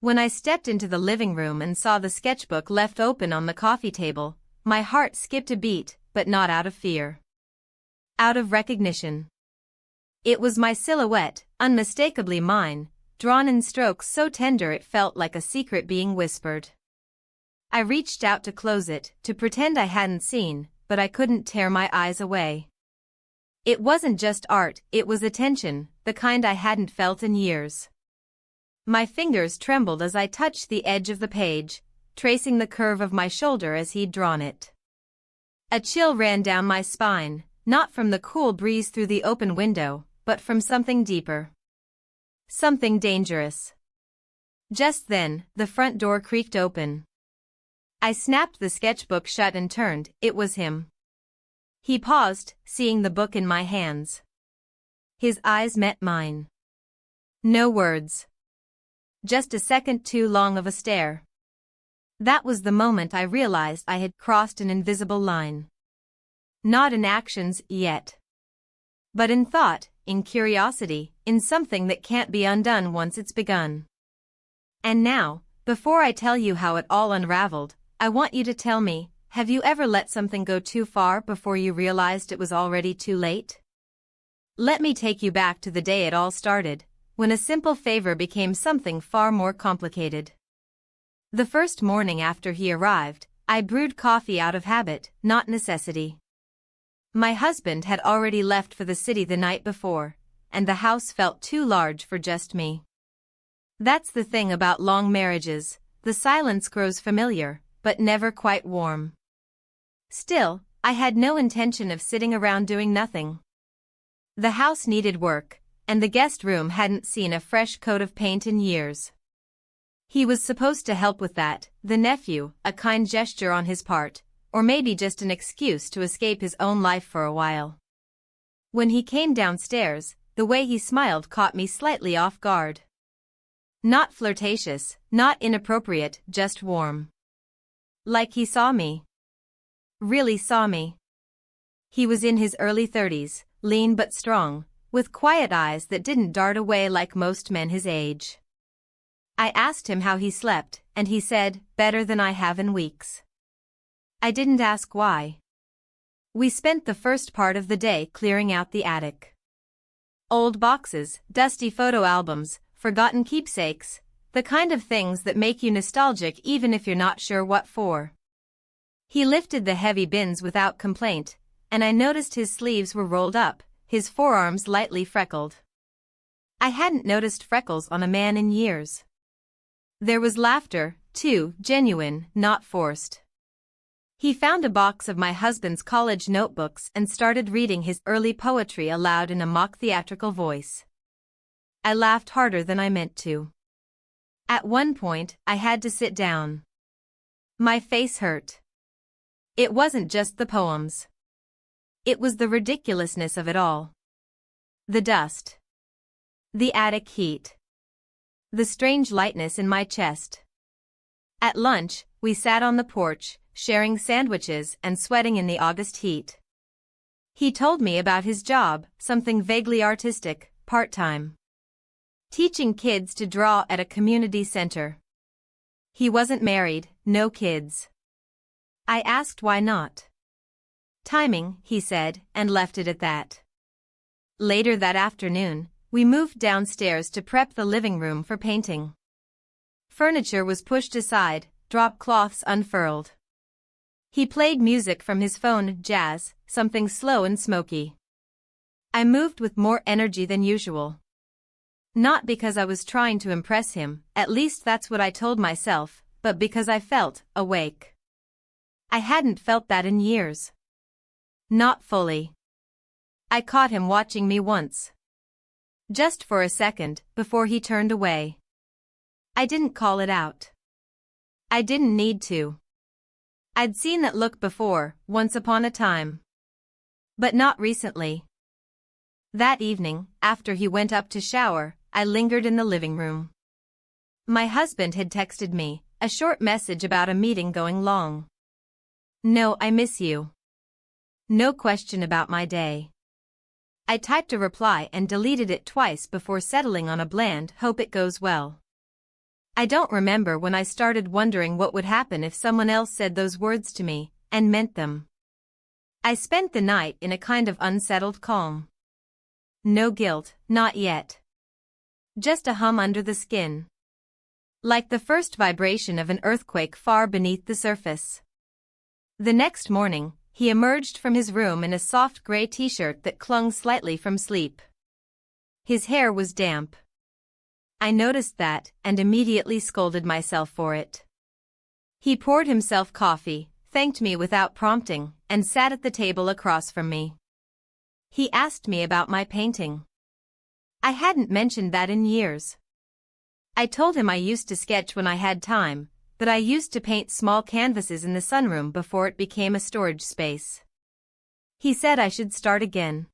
When I stepped into the living room and saw the sketchbook left open on the coffee table, my heart skipped a beat, but not out of fear. Out of recognition. It was my silhouette, unmistakably mine, drawn in strokes so tender it felt like a secret being whispered. I reached out to close it, to pretend I hadn't seen, but I couldn't tear my eyes away. It wasn't just art, it was attention, the kind I hadn't felt in years. My fingers trembled as I touched the edge of the page, tracing the curve of my shoulder as he'd drawn it. A chill ran down my spine, not from the cool breeze through the open window, but from something deeper. Something dangerous. Just then, the front door creaked open. I snapped the sketchbook shut and turned. It was him. He paused, seeing the book in my hands. His eyes met mine. No words. Just a second too long of a stare. That was the moment I realized I had crossed an invisible line. Not in actions, yet. But in thought, in curiosity, in something that can't be undone once it's begun. And now, before I tell you how it all unraveled, I want you to tell me, have you ever let something go too far before you realized it was already too late? Let me take you back to the day it all started, when a simple favor became something far more complicated. The first morning after he arrived, I brewed coffee out of habit, not necessity. My husband had already left for the city the night before, and the house felt too large for just me. That's the thing about long marriages, the silence grows familiar, but never quite warm. Still, I had no intention of sitting around doing nothing. The house needed work, and the guest room hadn't seen a fresh coat of paint in years. He was supposed to help with that, the nephew, a kind gesture on his part, or maybe just an excuse to escape his own life for a while. When he came downstairs, the way he smiled caught me slightly off guard. Not flirtatious, not inappropriate, just warm. Like he saw me. Really saw me. He was in his early 30s, lean but strong, with quiet eyes that didn't dart away like most men his age. I asked him how he slept, and he said, better than I have in weeks. I didn't ask why. We spent the first part of the day clearing out the attic. Old boxes, dusty photo albums, forgotten keepsakes, the kind of things that make you nostalgic even if you're not sure what for. He lifted the heavy bins without complaint, and I noticed his sleeves were rolled up, his forearms lightly freckled. I hadn't noticed freckles on a man in years. There was laughter, too, genuine, not forced. He found a box of my husband's college notebooks and started reading his early poetry aloud in a mock theatrical voice. I laughed harder than I meant to. At one point, I had to sit down. My face hurt. It wasn't just the poems. It was the ridiculousness of it all. The dust. The attic heat. The strange lightness in my chest. At lunch, we sat on the porch, sharing sandwiches and sweating in the August heat. He told me about his job, something vaguely artistic, part-time. Teaching kids to draw at a community center. He wasn't married, no kids. I asked why not. Timing, he said, and left it at that. Later that afternoon, we moved downstairs to prep the living room for painting. Furniture was pushed aside, drop cloths unfurled. He played music from his phone, jazz, something slow and smoky. I moved with more energy than usual. Not because I was trying to impress him, at least that's what I told myself, but because I felt awake. I hadn't felt that in years. Not fully. I caught him watching me once. Just for a second, before he turned away. I didn't call it out. I didn't need to. I'd seen that look before, once upon a time. But not recently. That evening, after he went up to shower, I lingered in the living room. My husband had texted me, a short message about a meeting going long. No, I miss you. No question about my day. I typed a reply and deleted it twice before settling on a bland hope it goes well. I don't remember when I started wondering what would happen if someone else said those words to me, and meant them. I spent the night in a kind of unsettled calm. No guilt, not yet. Just a hum under the skin. Like the first vibration of an earthquake far beneath the surface. The next morning, he emerged from his room in a soft gray t-shirt that clung slightly from sleep. His hair was damp. I noticed that and immediately scolded myself for it. He poured himself coffee, thanked me without prompting, and sat at the table across from me. He asked me about my painting. I hadn't mentioned that in years. I told him I used to sketch when I had time, but I used to paint small canvases in the sunroom before it became a storage space. He said I should start again.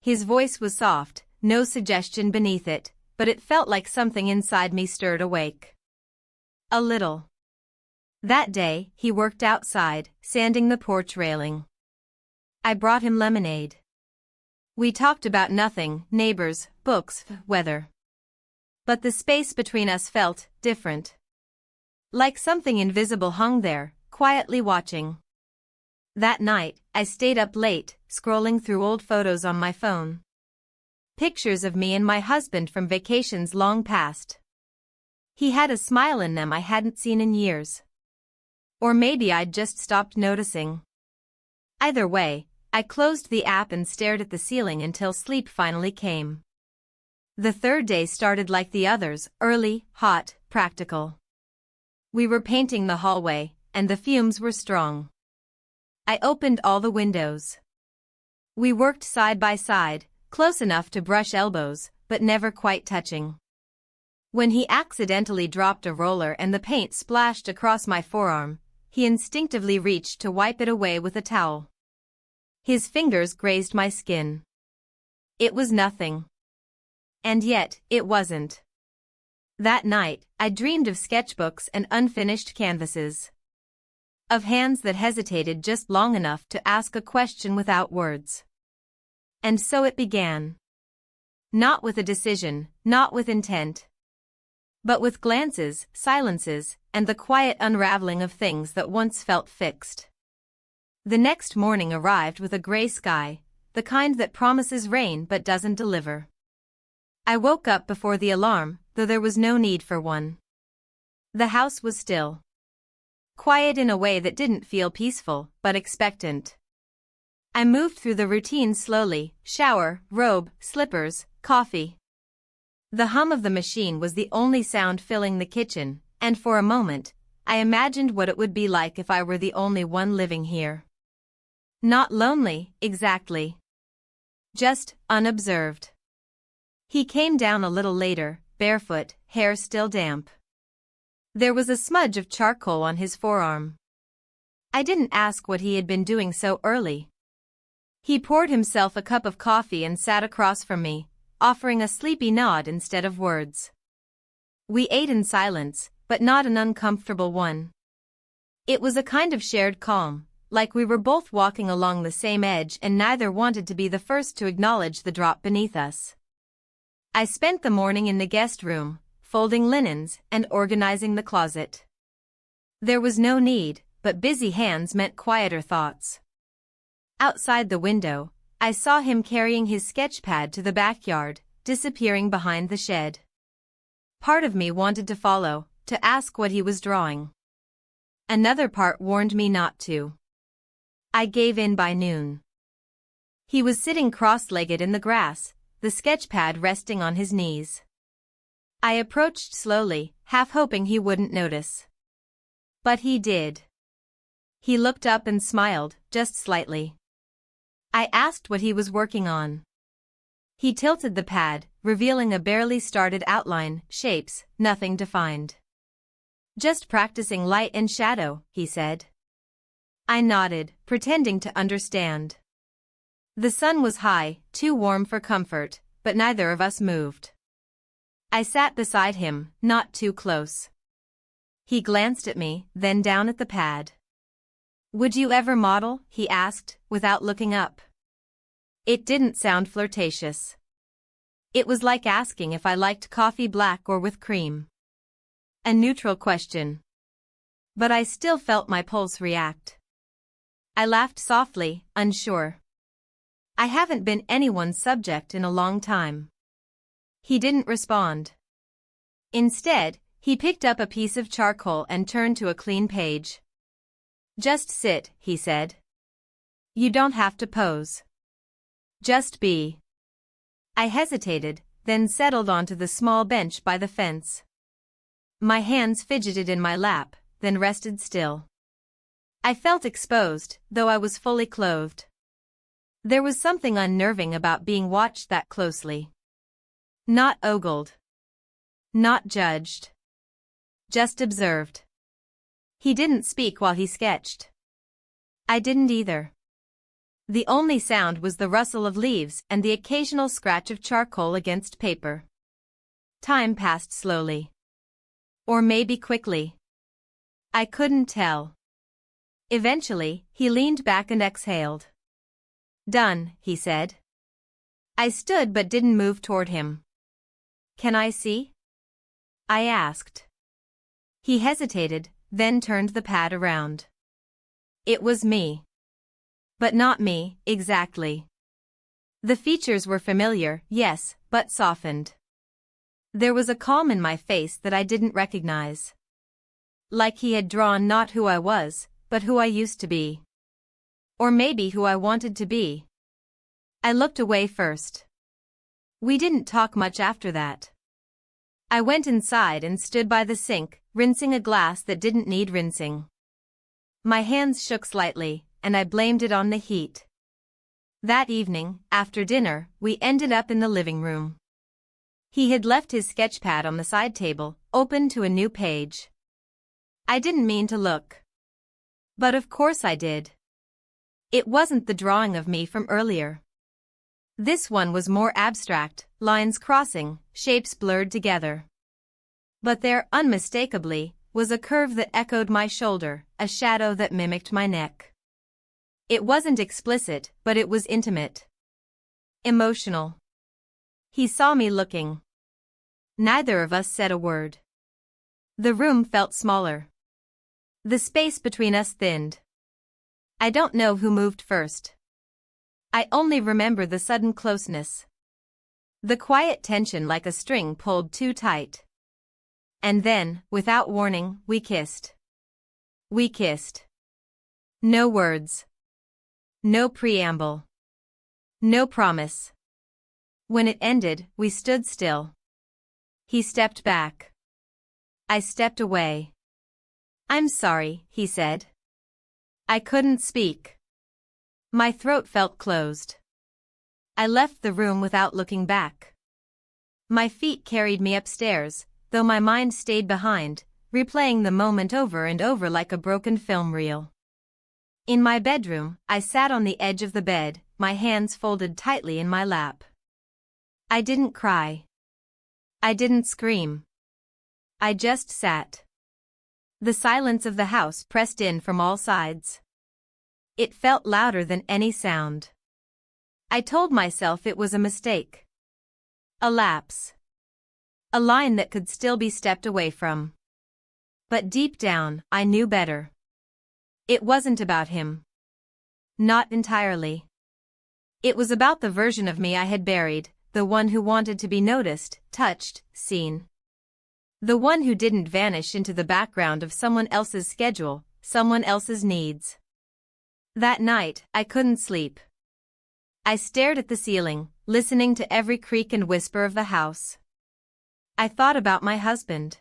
His voice was soft, no suggestion beneath it, but it felt like something inside me stirred awake. A little. That day, he worked outside, sanding the porch railing. I brought him lemonade. We talked about nothing, neighbors, books, weather. But the space between us felt different. Like something invisible hung there, quietly watching. That night, I stayed up late, scrolling through old photos on my phone. Pictures of me and my husband from vacations long past. He had a smile in them I hadn't seen in years. Or maybe I'd just stopped noticing. Either way, I closed the app and stared at the ceiling until sleep finally came. The third day started like the others, early, hot, practical. We were painting the hallway, and the fumes were strong. I opened all the windows. We worked side by side, close enough to brush elbows, but never quite touching. When he accidentally dropped a roller and the paint splashed across my forearm, he instinctively reached to wipe it away with a towel. His fingers grazed my skin. It was nothing. And yet, it wasn't. That night, I dreamed of sketchbooks and unfinished canvases. Of hands that hesitated just long enough to ask a question without words. And so it began. Not with a decision, not with intent. But with glances, silences, and the quiet unraveling of things that once felt fixed. The next morning arrived with a gray sky, the kind that promises rain but doesn't deliver. I woke up before the alarm, though there was no need for one. The house was still. Quiet in a way that didn't feel peaceful, but expectant. I moved through the routine slowly, shower, robe, slippers, coffee. The hum of the machine was the only sound filling the kitchen, and for a moment, I imagined what it would be like if I were the only one living here. Not lonely, exactly. Just unobserved. He came down a little later, barefoot, hair still damp. There was a smudge of charcoal on his forearm. I didn't ask what he had been doing so early. He poured himself a cup of coffee and sat across from me, offering a sleepy nod instead of words. We ate in silence, but not an uncomfortable one. It was a kind of shared calm, like we were both walking along the same edge and neither wanted to be the first to acknowledge the drop beneath us. I spent the morning in the guest room, folding linens and organizing the closet. There was no need, but busy hands meant quieter thoughts. Outside the window, I saw him carrying his sketch pad to the backyard, disappearing behind the shed. Part of me wanted to follow, to ask what he was drawing. Another part warned me not to. I gave in by noon. He was sitting cross-legged in the grass, the sketch pad resting on his knees. I approached slowly, half hoping he wouldn't notice. But he did. He looked up and smiled, just slightly. I asked what he was working on. He tilted the pad, revealing a barely started outline, shapes, nothing defined. Just practicing light and shadow, he said. I nodded, pretending to understand. The sun was high, too warm for comfort, but neither of us moved. I sat beside him, not too close. He glanced at me, then down at the pad. Would you ever model? He asked, without looking up. It didn't sound flirtatious. It was like asking if I liked coffee black or with cream. A neutral question. But I still felt my pulse react. I laughed softly, unsure. I haven't been anyone's subject in a long time. He didn't respond. Instead, he picked up a piece of charcoal and turned to a clean page. Just sit, he said. You don't have to pose. Just be. I hesitated, then settled onto the small bench by the fence. My hands fidgeted in my lap, then rested still. I felt exposed, though I was fully clothed. There was something unnerving about being watched that closely. Not ogled. Not judged. Just observed. He didn't speak while he sketched. I didn't either. The only sound was the rustle of leaves and the occasional scratch of charcoal against paper. Time passed slowly. Or maybe quickly. I couldn't tell. Eventually, he leaned back and exhaled. Done, he said. I stood but didn't move toward him. Can I see? I asked. He hesitated, then turned the pad around. It was me. But not me, exactly. The features were familiar, yes, but softened. There was a calm in my face that I didn't recognize. Like he had drawn not who I was, but who I used to be. Or maybe who I wanted to be. I looked away first. We didn't talk much after that. I went inside and stood by the sink, rinsing a glass that didn't need rinsing. My hands shook slightly, and I blamed it on the heat. That evening, after dinner, we ended up in the living room. He had left his sketchpad on the side table, open to a new page. I didn't mean to look. But of course I did. It wasn't the drawing of me from earlier. This one was more abstract, lines crossing, shapes blurred together. But there, unmistakably, was a curve that echoed my shoulder, a shadow that mimicked my neck. It wasn't explicit, but it was intimate. Emotional. He saw me looking. Neither of us said a word. The room felt smaller. The space between us thinned. I don't know who moved first. I only remember the sudden closeness. The quiet tension like a string pulled too tight. And then, without warning, we kissed. We kissed. No words. No preamble. No promise. When it ended, we stood still. He stepped back. I stepped away. I'm sorry, he said. I couldn't speak. My throat felt closed. I left the room without looking back. My feet carried me upstairs, though my mind stayed behind, replaying the moment over and over like a broken film reel. In my bedroom, I sat on the edge of the bed, my hands folded tightly in my lap. I didn't cry. I didn't scream. I just sat. The silence of the house pressed in from all sides. It felt louder than any sound. I told myself it was a mistake. A lapse. A line that could still be stepped away from. But deep down, I knew better. It wasn't about him. Not entirely. It was about the version of me I had buried, the one who wanted to be noticed, touched, seen. The one who didn't vanish into the background of someone else's schedule, someone else's needs. That night, I couldn't sleep. I stared at the ceiling, listening to every creak and whisper of the house. I thought about my husband.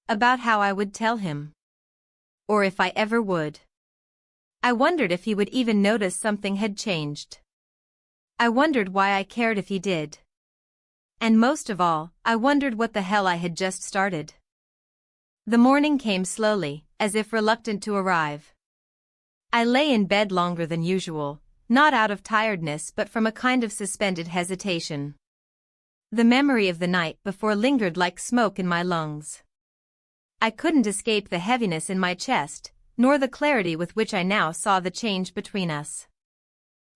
About how I would tell him. Or if I ever would. I wondered if he would even notice something had changed. I wondered why I cared if he did. And most of all, I wondered what the hell I had just started. The morning came slowly, as if reluctant to arrive. I lay in bed longer than usual, not out of tiredness but from a kind of suspended hesitation. The memory of the night before lingered like smoke in my lungs. I couldn't escape the heaviness in my chest, nor the clarity with which I now saw the change between us.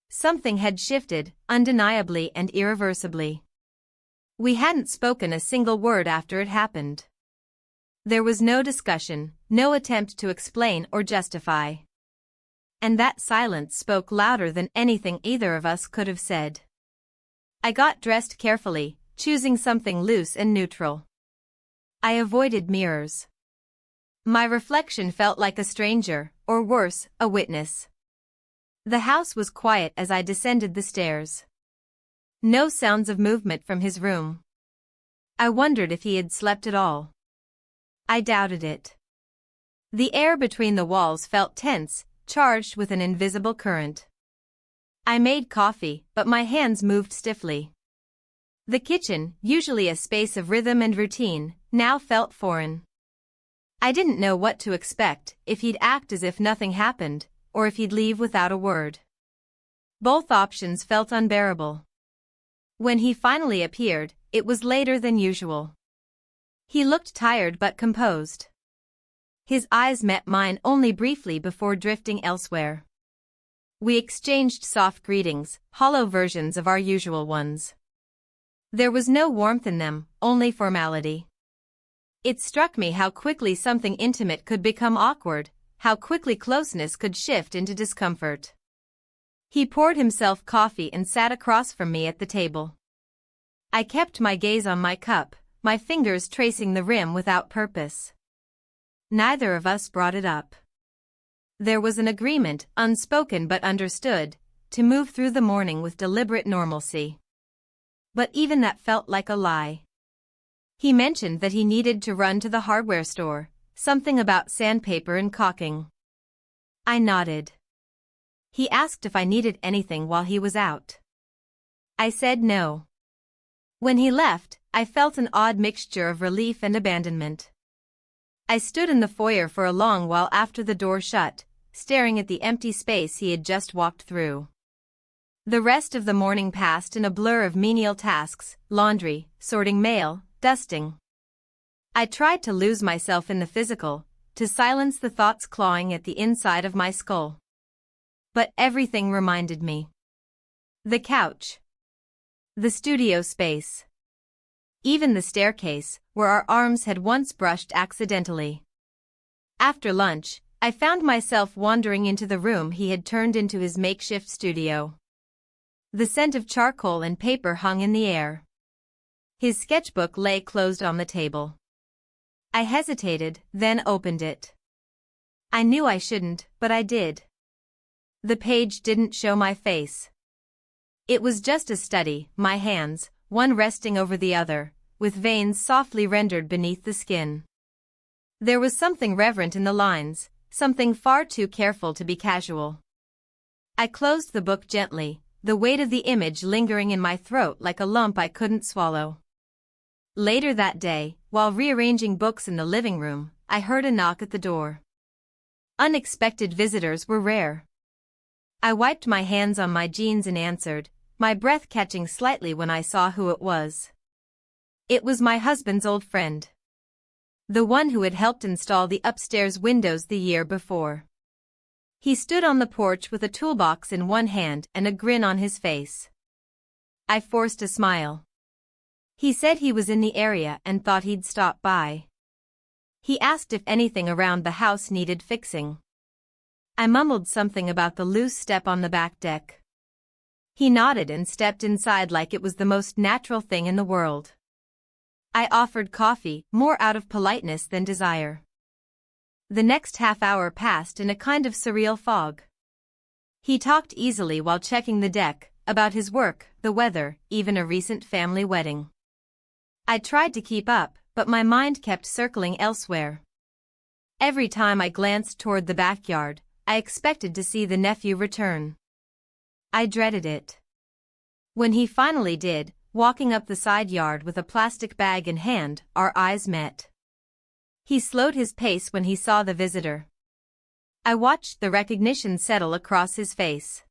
Something had shifted, undeniably and irreversibly. We hadn't spoken a single word after it happened. There was no discussion, no attempt to explain or justify. And that silence spoke louder than anything either of us could have said. I got dressed carefully, choosing something loose and neutral. I avoided mirrors. My reflection felt like a stranger, or worse, a witness. The house was quiet as I descended the stairs. No sounds of movement from his room. I wondered if he had slept at all. I doubted it. The air between the walls felt tense, charged with an invisible current. I made coffee, but my hands moved stiffly. The kitchen, usually a space of rhythm and routine, now felt foreign. I didn't know what to expect, if he'd act as if nothing happened, or if he'd leave without a word. Both options felt unbearable. When he finally appeared, it was later than usual. He looked tired but composed. His eyes met mine only briefly before drifting elsewhere. We exchanged soft greetings, hollow versions of our usual ones. There was no warmth in them, only formality. It struck me how quickly something intimate could become awkward, how quickly closeness could shift into discomfort. He poured himself coffee and sat across from me at the table. I kept my gaze on my cup, my fingers tracing the rim without purpose. Neither of us brought it up. There was an agreement, unspoken but understood, to move through the morning with deliberate normalcy. But even that felt like a lie. He mentioned that he needed to run to the hardware store, something about sandpaper and caulking. I nodded. He asked if I needed anything while he was out. I said no. When he left, I felt an odd mixture of relief and abandonment. I stood in the foyer for a long while after the door shut, staring at the empty space he had just walked through. The rest of the morning passed in a blur of menial tasks, laundry, sorting mail, dusting. I tried to lose myself in the physical, to silence the thoughts clawing at the inside of my skull. But everything reminded me. The couch. The studio space. Even the staircase, where our arms had once brushed accidentally. After lunch, I found myself wandering into the room he had turned into his makeshift studio. The scent of charcoal and paper hung in the air. His sketchbook lay closed on the table. I hesitated, then opened it. I knew I shouldn't, but I did. The page didn't show my face. It was just a study, my hands, one resting over the other, with veins softly rendered beneath the skin. There was something reverent in the lines, something far too careful to be casual. I closed the book gently, the weight of the image lingering in my throat like a lump I couldn't swallow. Later that day, while rearranging books in the living room, I heard a knock at the door. Unexpected visitors were rare. I wiped my hands on my jeans and answered, my breath catching slightly when I saw who it was. It was my husband's old friend. The one who had helped install the upstairs windows the year before. He stood on the porch with a toolbox in one hand and a grin on his face. I forced a smile. He said he was in the area and thought he'd stop by. He asked if anything around the house needed fixing. I mumbled something about the loose step on the back deck. He nodded and stepped inside like it was the most natural thing in the world. I offered coffee, more out of politeness than desire. The next half hour passed in a kind of surreal fog. He talked easily while checking the deck, about his work, the weather, even a recent family wedding. I tried to keep up, but my mind kept circling elsewhere. Every time I glanced toward the backyard, I expected to see the nephew return. I dreaded it. When he finally did, walking up the side yard with a plastic bag in hand, our eyes met. He slowed his pace when he saw the visitor. I watched the recognition settle across his face.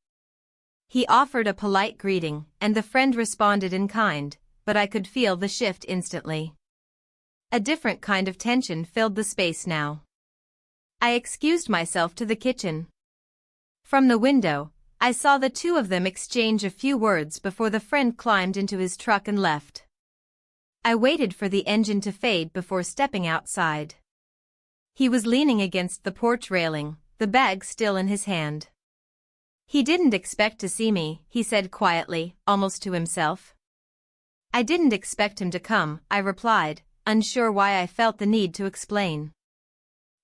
He offered a polite greeting, and the friend responded in kind, but I could feel the shift instantly. A different kind of tension filled the space now. I excused myself to the kitchen. From the window, I saw the two of them exchange a few words before the friend climbed into his truck and left. I waited for the engine to fade before stepping outside. He was leaning against the porch railing, the bag still in his hand. "He didn't expect to see me," he said quietly, almost to himself. "I didn't expect him to come," I replied, unsure why I felt the need to explain.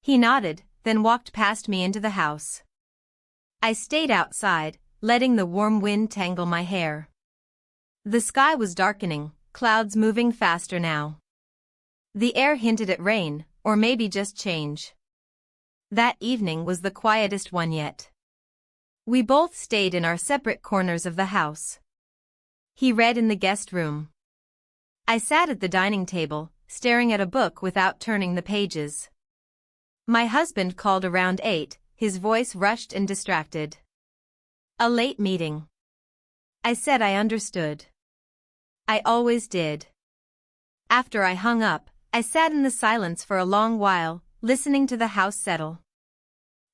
He nodded, then walked past me into the house. I stayed outside, letting the warm wind tangle my hair. The sky was darkening, clouds moving faster now. The air hinted at rain, or maybe just change. That evening was the quietest one yet. We both stayed in our separate corners of the house. He read in the guest room. I sat at the dining table, staring at a book without turning the pages. My husband called around 8, his voice rushed and distracted. "A late meeting." I said I understood. I always did. After I hung up, I sat in the silence for a long while, listening to the house settle.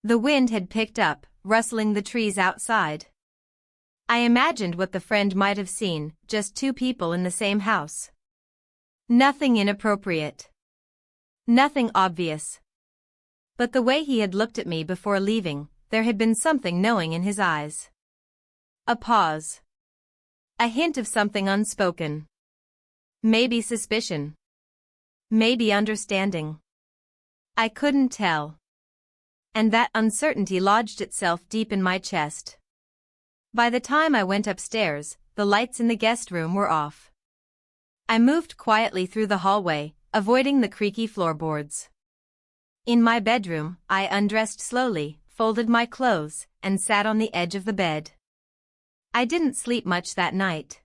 The wind had picked up, rustling the trees outside. I imagined what the friend might have seen, just two people in the same house. Nothing inappropriate. Nothing obvious. But the way he had looked at me before leaving, there had been something knowing in his eyes. A pause. A hint of something unspoken. Maybe suspicion. Maybe understanding. I couldn't tell. And that uncertainty lodged itself deep in my chest. By the time I went upstairs, the lights in the guest room were off. I moved quietly through the hallway, avoiding the creaky floorboards. In my bedroom, I undressed slowly, folded my clothes, and sat on the edge of the bed. I didn't sleep much that night.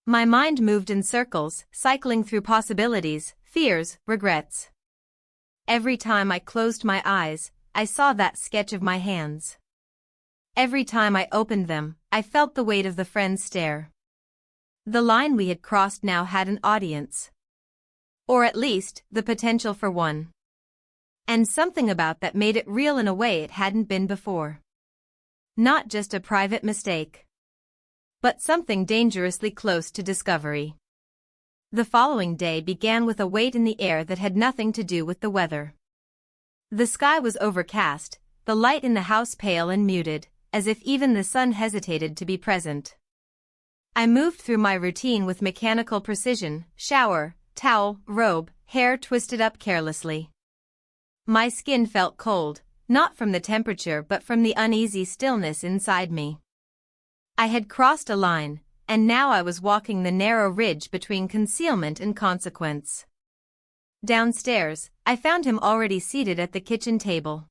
My mind moved in circles, cycling through possibilities, fears, regrets. Every time I closed my eyes, I saw that sketch of my hands. Every time I opened them, I felt the weight of the friend's stare. The line we had crossed now had an audience. Or at least, the potential for one. And something about that made it real in a way it hadn't been before. Not just a private mistake. But something dangerously close to discovery. The following day began with a weight in the air that had nothing to do with the weather. The sky was overcast, the light in the house pale and muted, as if even the sun hesitated to be present. I moved through my routine with mechanical precision, shower, towel, robe, hair twisted up carelessly. My skin felt cold, not from the temperature but from the uneasy stillness inside me. I had crossed a line, and now I was walking the narrow ridge between concealment and consequence. Downstairs, I found him already seated at the kitchen table.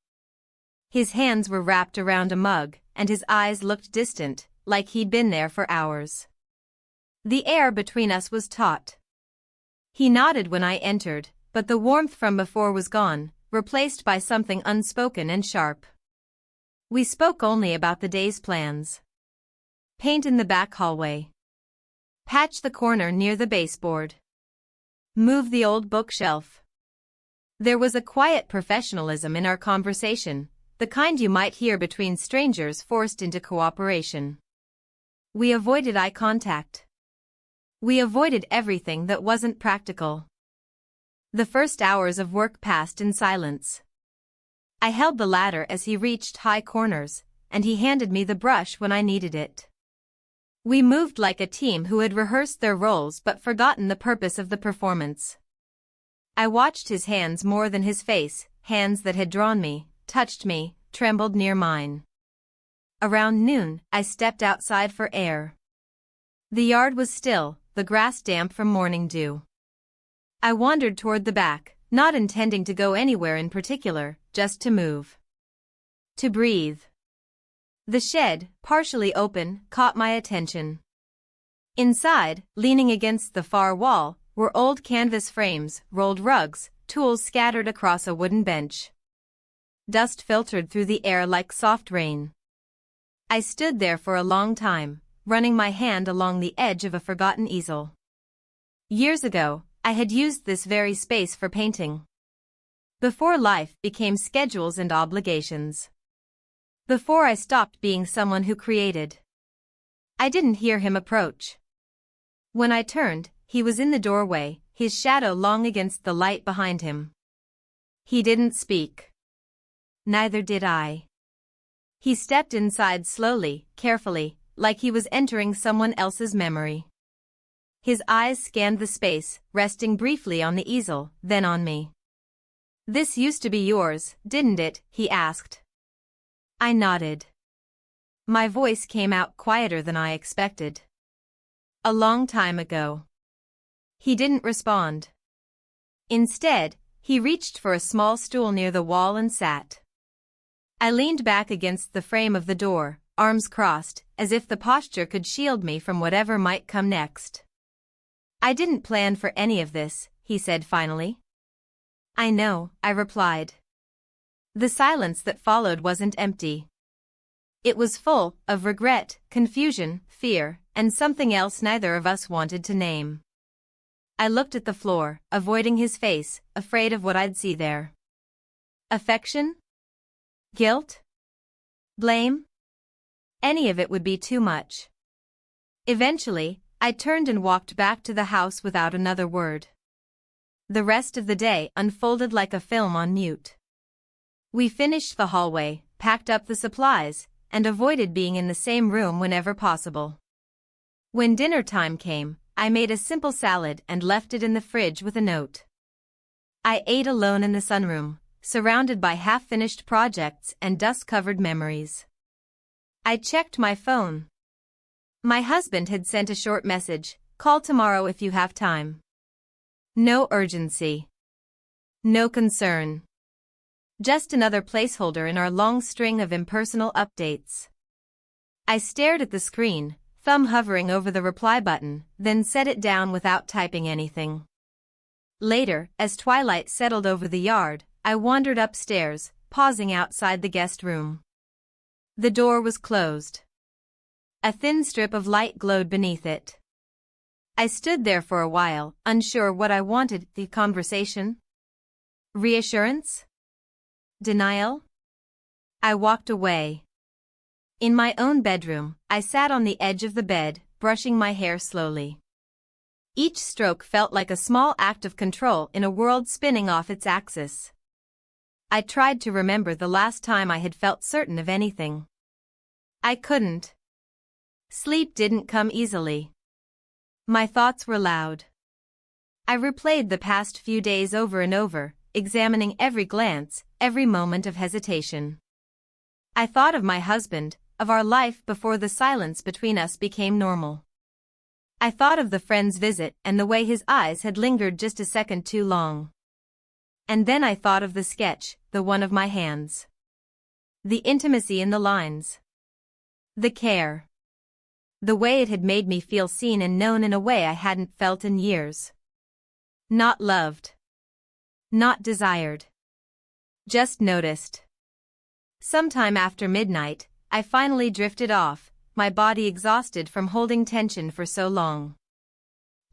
His hands were wrapped around a mug, and his eyes looked distant, like he'd been there for hours. The air between us was taut. He nodded when I entered, but the warmth from before was gone, replaced by something unspoken and sharp. We spoke only about the day's plans. Paint in the back hallway. Patch the corner near the baseboard. Move the old bookshelf. There was a quiet professionalism in our conversation, the kind you might hear between strangers forced into cooperation. We avoided eye contact. We avoided everything that wasn't practical. The first hours of work passed in silence. I held the ladder as he reached high corners, and he handed me the brush when I needed it. We moved like a team who had rehearsed their roles but forgotten the purpose of the performance. I watched his hands more than his face, hands that had drawn me, touched me, trembled near mine. Around noon, I stepped outside for air. The yard was still, the grass damp from morning dew. I wandered toward the back, not intending to go anywhere in particular, just to move. To breathe. The shed, partially open, caught my attention. Inside, leaning against the far wall, were old canvas frames, rolled rugs, tools scattered across a wooden bench. Dust filtered through the air like soft rain. I stood there for a long time, running my hand along the edge of a forgotten easel. Years ago, I had used this very space for painting. Before life became schedules and obligations. Before I stopped being someone who created. I didn't hear him approach. When I turned, he was in the doorway, his shadow long against the light behind him. He didn't speak. Neither did I. He stepped inside slowly, carefully, like he was entering someone else's memory. His eyes scanned the space, resting briefly on the easel, then on me. "This used to be yours, didn't it?" he asked. I nodded. My voice came out quieter than I expected. "A long time ago." He didn't respond. Instead, he reached for a small stool near the wall and sat. I leaned back against the frame of the door, arms crossed, as if the posture could shield me from whatever might come next. "I didn't plan for any of this," he said finally. "I know," I replied. The silence that followed wasn't empty. It was full of regret, confusion, fear, and something else neither of us wanted to name. I looked at the floor, avoiding his face, afraid of what I'd see there. Affection? Guilt? Blame? Any of it would be too much. Eventually, I turned and walked back to the house without another word. The rest of the day unfolded like a film on mute. We finished the hallway, packed up the supplies, and avoided being in the same room whenever possible. When dinner time came, I made a simple salad and left it in the fridge with a note. I ate alone in the sunroom, surrounded by half-finished projects and dust-covered memories. I checked my phone. My husband had sent a short message, "Call tomorrow if you have time." No urgency. No concern. Just another placeholder in our long string of impersonal updates. I stared at the screen, thumb hovering over the reply button, then set it down without typing anything. Later, as twilight settled over the yard, I wandered upstairs, pausing outside the guest room. The door was closed. A thin strip of light glowed beneath it. I stood there for a while, unsure what I wanted: the conversation? Reassurance? Denial? I walked away. In my own bedroom, I sat on the edge of the bed, brushing my hair slowly. Each stroke felt like a small act of control in a world spinning off its axis. I tried to remember the last time I had felt certain of anything. I couldn't. Sleep didn't come easily. My thoughts were loud. I replayed the past few days over and over, examining every glance, every moment of hesitation. I thought of my husband, of our life before the silence between us became normal. I thought of the friend's visit and the way his eyes had lingered just a second too long. And then I thought of the sketch, the one of my hands. The intimacy in the lines. The care. The way it had made me feel seen and known in a way I hadn't felt in years. Not loved. Not desired. Just noticed. Sometime after midnight, I finally drifted off, my body exhausted from holding tension for so long.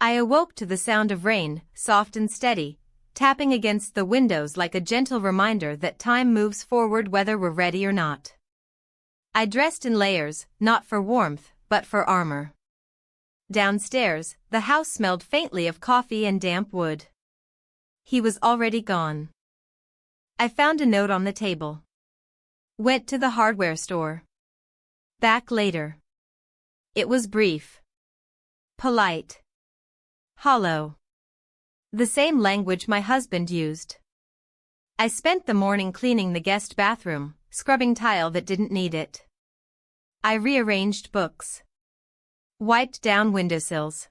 I awoke to the sound of rain, soft and steady, tapping against the windows like a gentle reminder that time moves forward whether we're ready or not. I dressed in layers, not for warmth, but for armor. Downstairs, the house smelled faintly of coffee and damp wood. He was already gone. I found a note on the table. Went to the hardware store. Back later. It was brief. Polite. Hollow. The same language my husband used. I spent the morning cleaning the guest bathroom, scrubbing tile that didn't need it. I rearranged books. Wiped down windowsills.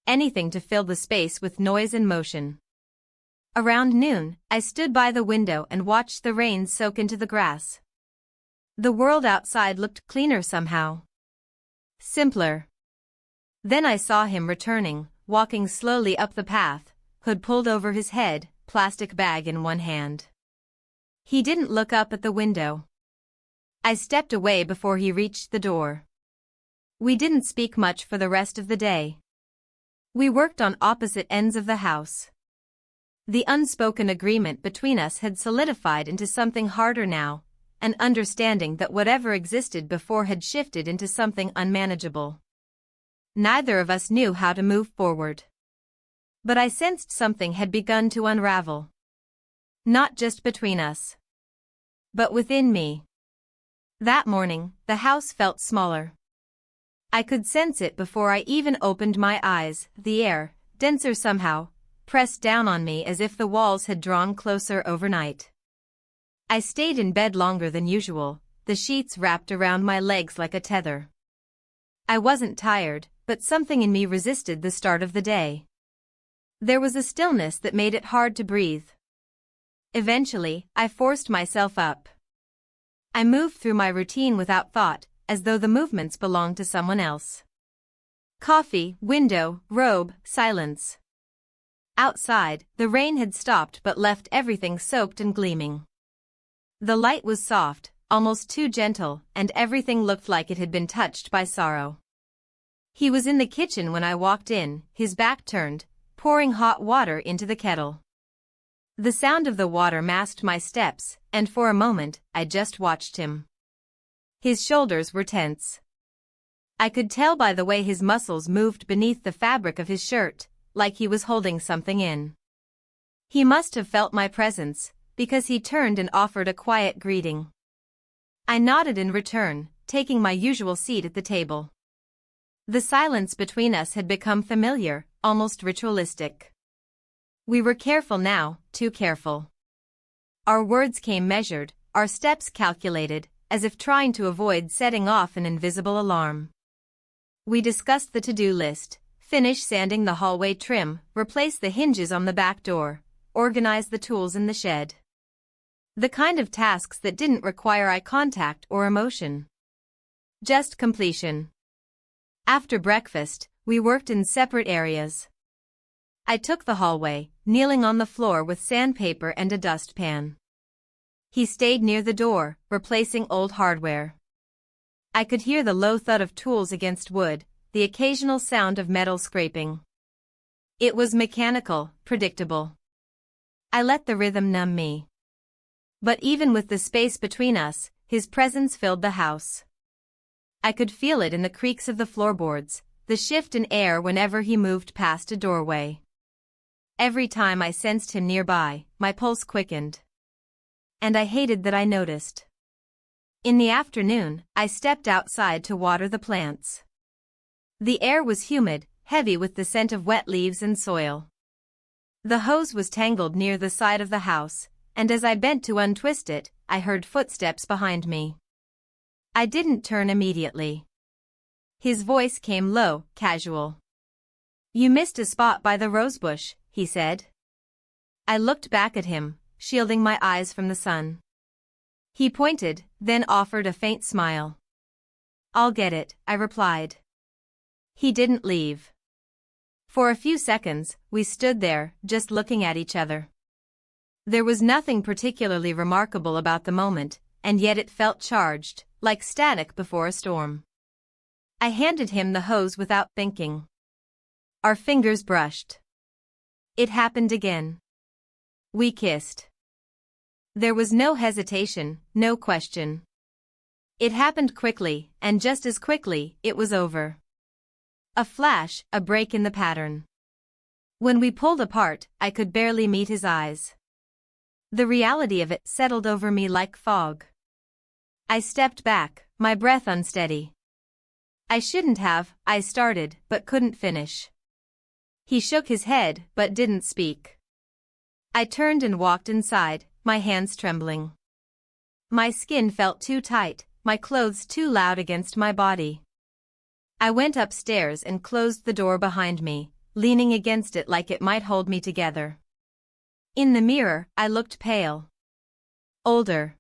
Anything to fill the space with noise and motion. Around noon, I stood by the window and watched the rain soak into the grass. The world outside looked cleaner somehow. Simpler. Then I saw him returning, walking slowly up the path, hood pulled over his head, plastic bag in one hand. He didn't look up at the window. I stepped away before he reached the door. We didn't speak much for the rest of the day. We worked on opposite ends of the house. The unspoken agreement between us had solidified into something harder now, an understanding that whatever existed before had shifted into something unmanageable. Neither of us knew how to move forward. But I sensed something had begun to unravel. not just between us, but within me. That morning, the house felt smaller. I could sense it before I even opened my eyes, the air, denser somehow, pressed down on me as if the walls had drawn closer overnight. I stayed in bed longer than usual, the sheets wrapped around my legs like a tether. I wasn't tired, but something in me resisted the start of the day. There was a stillness that made it hard to breathe. Eventually, I forced myself up. I moved through my routine without thought, as though the movements belonged to someone else. Coffee, window, robe, silence. Outside, the rain had stopped but left everything soaked and gleaming. The light was soft, almost too gentle, and everything looked like it had been touched by sorrow. He was in the kitchen when I walked in, his back turned, pouring hot water into the kettle. The sound of the water masked my steps, and for a moment, I just watched him. His shoulders were tense. I could tell by the way his muscles moved beneath the fabric of his shirt, like he was holding something in. He must have felt my presence, because he turned and offered a quiet greeting. I nodded in return, taking my usual seat at the table. The silence between us had become familiar, almost ritualistic. We were careful now, too careful. Our words came measured, our steps calculated, as if trying to avoid setting off an invisible alarm. We discussed the to-do list, finish sanding the hallway trim, replace the hinges on the back door, organize the tools in the shed. The kind of tasks that didn't require eye contact or emotion. Just completion. After breakfast, we worked in separate areas. I took the hallway, kneeling on the floor with sandpaper and a dustpan. He stayed near the door, replacing old hardware. I could hear the low thud of tools against wood, the occasional sound of metal scraping. It was mechanical, predictable. I let the rhythm numb me. But even with the space between us, his presence filled the house. I could feel it in the creaks of the floorboards, the shift in air whenever he moved past a doorway. Every time I sensed him nearby, my pulse quickened. And I hated that I noticed. In the afternoon, I stepped outside to water the plants. The air was humid, heavy with the scent of wet leaves and soil. The hose was tangled near the side of the house, and as I bent to untwist it, I heard footsteps behind me. I didn't turn immediately. His voice came low, casual. "You missed a spot by the rosebush," he said. I looked back at him, shielding my eyes from the sun. He pointed, then offered a faint smile. "I'll get it," I replied. He didn't leave. For a few seconds, we stood there, just looking at each other. There was nothing particularly remarkable about the moment, and yet it felt charged, like static before a storm. I handed him the hose without thinking. Our fingers brushed. It happened again. We kissed. There was no hesitation, no question. It happened quickly, and just as quickly, it was over. A flash, a break in the pattern. When we pulled apart, I could barely meet his eyes. The reality of it settled over me like fog. I stepped back, my breath unsteady. I shouldn't have, I started, but couldn't finish. He shook his head, but didn't speak. I turned and walked inside, my hands trembling. My skin felt too tight, my clothes too loud against my body. I went upstairs and closed the door behind me, leaning against it like it might hold me together. In the mirror, I looked pale. Older.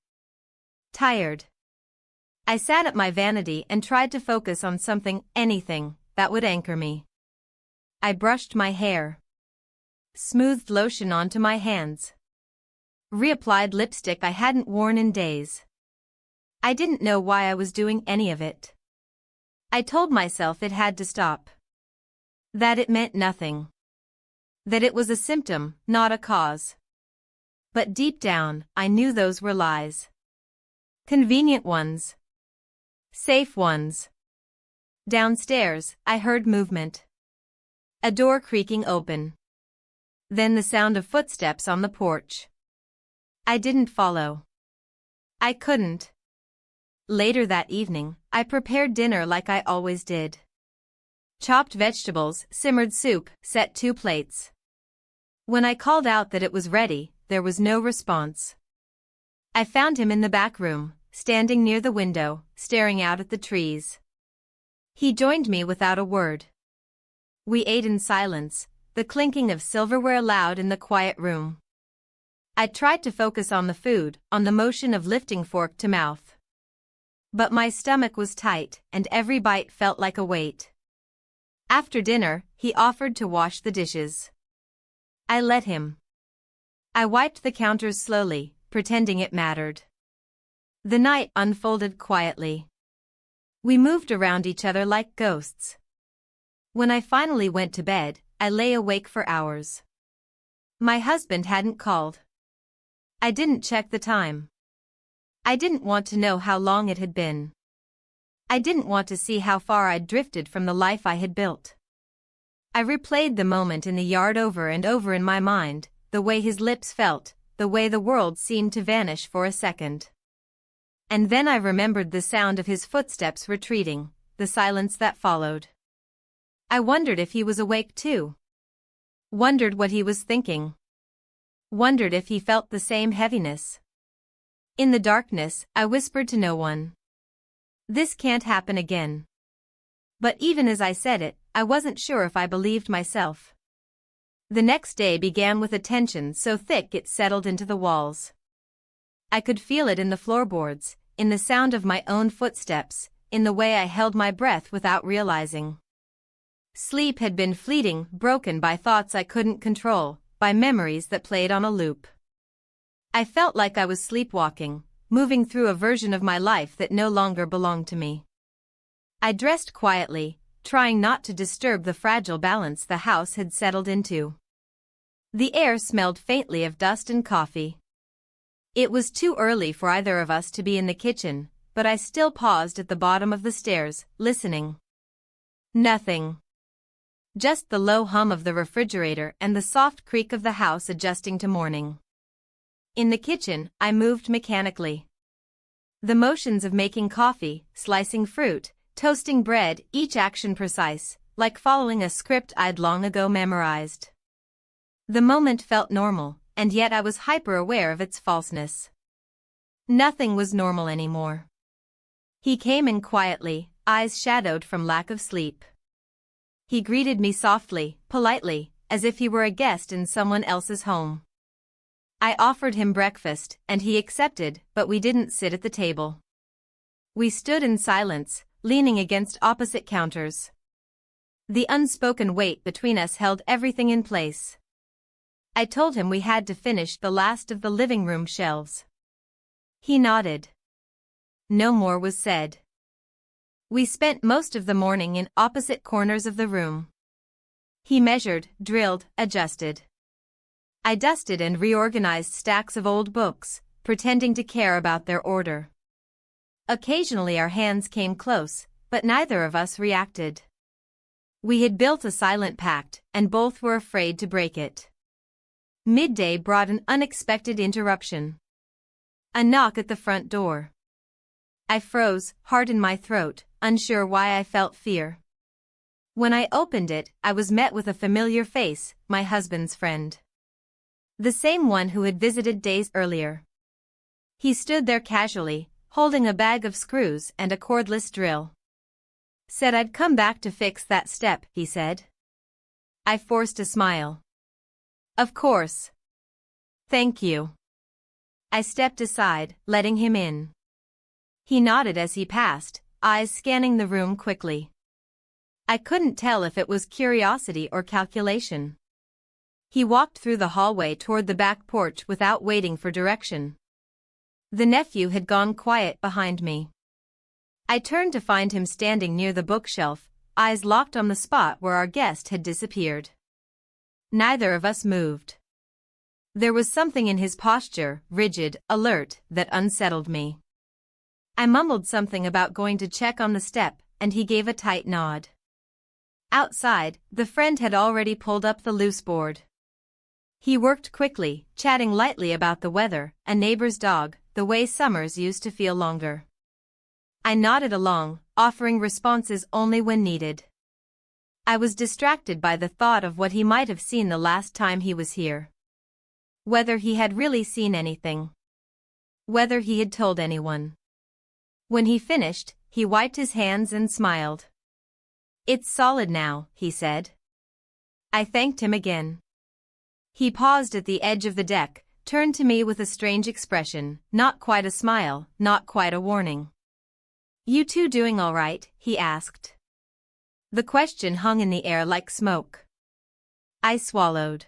Tired. I sat at my vanity and tried to focus on something, anything, that would anchor me. I brushed my hair. Smoothed lotion onto my hands. Reapplied lipstick I hadn't worn in days. I didn't know why I was doing any of it. I told myself it had to stop. That it meant nothing. That it was a symptom, not a cause. But deep down, I knew those were lies. Convenient ones. Safe ones. Downstairs, I heard movement. A door creaking open. Then the sound of footsteps on the porch. I didn't follow. I couldn't. Later that evening, I prepared dinner like I always did. Chopped vegetables, simmered soup, set 2 plates. When I called out that it was ready, there was no response. I found him in the back room, standing near the window, staring out at the trees. He joined me without a word. We ate in silence, the clinking of silverware loud in the quiet room. I tried to focus on the food, on the motion of lifting fork to mouth. But my stomach was tight, and every bite felt like a weight. After dinner, he offered to wash the dishes. I let him. I wiped the counters slowly, pretending it mattered. The night unfolded quietly. We moved around each other like ghosts. When I finally went to bed, I lay awake for hours. My husband hadn't called. I didn't check the time. I didn't want to know how long it had been. I didn't want to see how far I'd drifted from the life I had built. I replayed the moment in the yard over and over in my mind, the way his lips felt, the way the world seemed to vanish for a second. And then I remembered the sound of his footsteps retreating, the silence that followed. I wondered if he was awake too. Wondered what he was thinking. Wondered if he felt the same heaviness. In the darkness, I whispered to no one. This can't happen again. But even as I said it, I wasn't sure if I believed myself. The next day began with a tension so thick it settled into the walls. I could feel it in the floorboards, in the sound of my own footsteps, in the way I held my breath without realizing. Sleep had been fleeting, broken by thoughts I couldn't control, by memories that played on a loop. I felt like I was sleepwalking, moving through a version of my life that no longer belonged to me. I dressed quietly, trying not to disturb the fragile balance the house had settled into. The air smelled faintly of dust and coffee. It was too early for either of us to be in the kitchen, but I still paused at the bottom of the stairs, listening. Nothing. Just the low hum of the refrigerator and the soft creak of the house adjusting to morning. In the kitchen, I moved mechanically. The motions of making coffee, slicing fruit, toasting bread, each action precise, like following a script I'd long ago memorized. The moment felt normal, and yet I was hyper-aware of its falseness. Nothing was normal anymore. He came in quietly, eyes shadowed from lack of sleep. He greeted me softly, politely, as if he were a guest in someone else's home. I offered him breakfast, and he accepted, but we didn't sit at the table. We stood in silence, leaning against opposite counters. The unspoken weight between us held everything in place. I told him we had to finish the last of the living room shelves. He nodded. No more was said. We spent most of the morning in opposite corners of the room. He measured, drilled, adjusted. I dusted and reorganized stacks of old books, pretending to care about their order. Occasionally our hands came close, but neither of us reacted. We had built a silent pact, and both were afraid to break it. Midday brought an unexpected interruption. A knock at the front door. I froze, heart in my throat, unsure why I felt fear. When I opened it, I was met with a familiar face, my husband's friend. The same one who had visited days earlier. He stood there casually, holding a bag of screws and a cordless drill. Said I'd come back to fix that step, he said. I forced a smile. Of course. Thank you. I stepped aside, letting him in. He nodded as he passed, eyes scanning the room quickly. I couldn't tell if it was curiosity or calculation. He walked through the hallway toward the back porch without waiting for direction. The nephew had gone quiet behind me. I turned to find him standing near the bookshelf, eyes locked on the spot where our guest had disappeared. Neither of us moved. There was something in his posture, rigid, alert, that unsettled me. I mumbled something about going to check on the step, and he gave a tight nod. Outside, the friend had already pulled up the loose board. He worked quickly, chatting lightly about the weather, a neighbor's dog, the way summers used to feel longer. I nodded along, offering responses only when needed. I was distracted by the thought of what he might have seen the last time he was here. Whether he had really seen anything. Whether he had told anyone. When he finished, he wiped his hands and smiled. "It's solid now," he said. I thanked him again. He paused at the edge of the deck, turned to me with a strange expression, not quite a smile, not quite a warning. "You two doing all right?" he asked. The question hung in the air like smoke. I swallowed.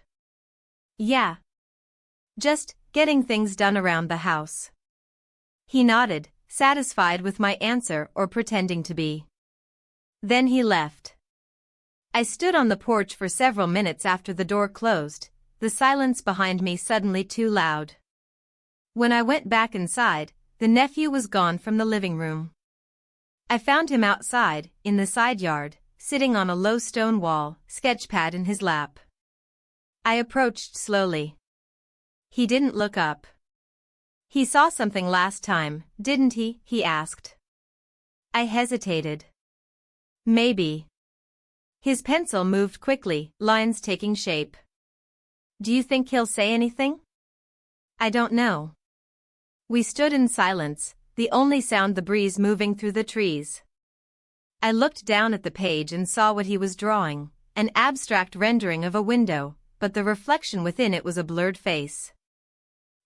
"Yeah. Just getting things done around the house." He nodded, satisfied with my answer or pretending to be. Then he left. I stood on the porch for several minutes after the door closed, the silence behind me suddenly too loud. When I went back inside, the nephew was gone from the living room. I found him outside, in the side yard, sitting on a low stone wall, sketchpad in his lap. I approached slowly. He didn't look up. "He saw something last time, didn't he?" he asked. I hesitated. "Maybe." His pencil moved quickly, lines taking shape. "Do you think he'll say anything?" "I don't know." We stood in silence, the only sound the breeze moving through the trees. I looked down at the page and saw what he was drawing, an abstract rendering of a window, but the reflection within it was a blurred face.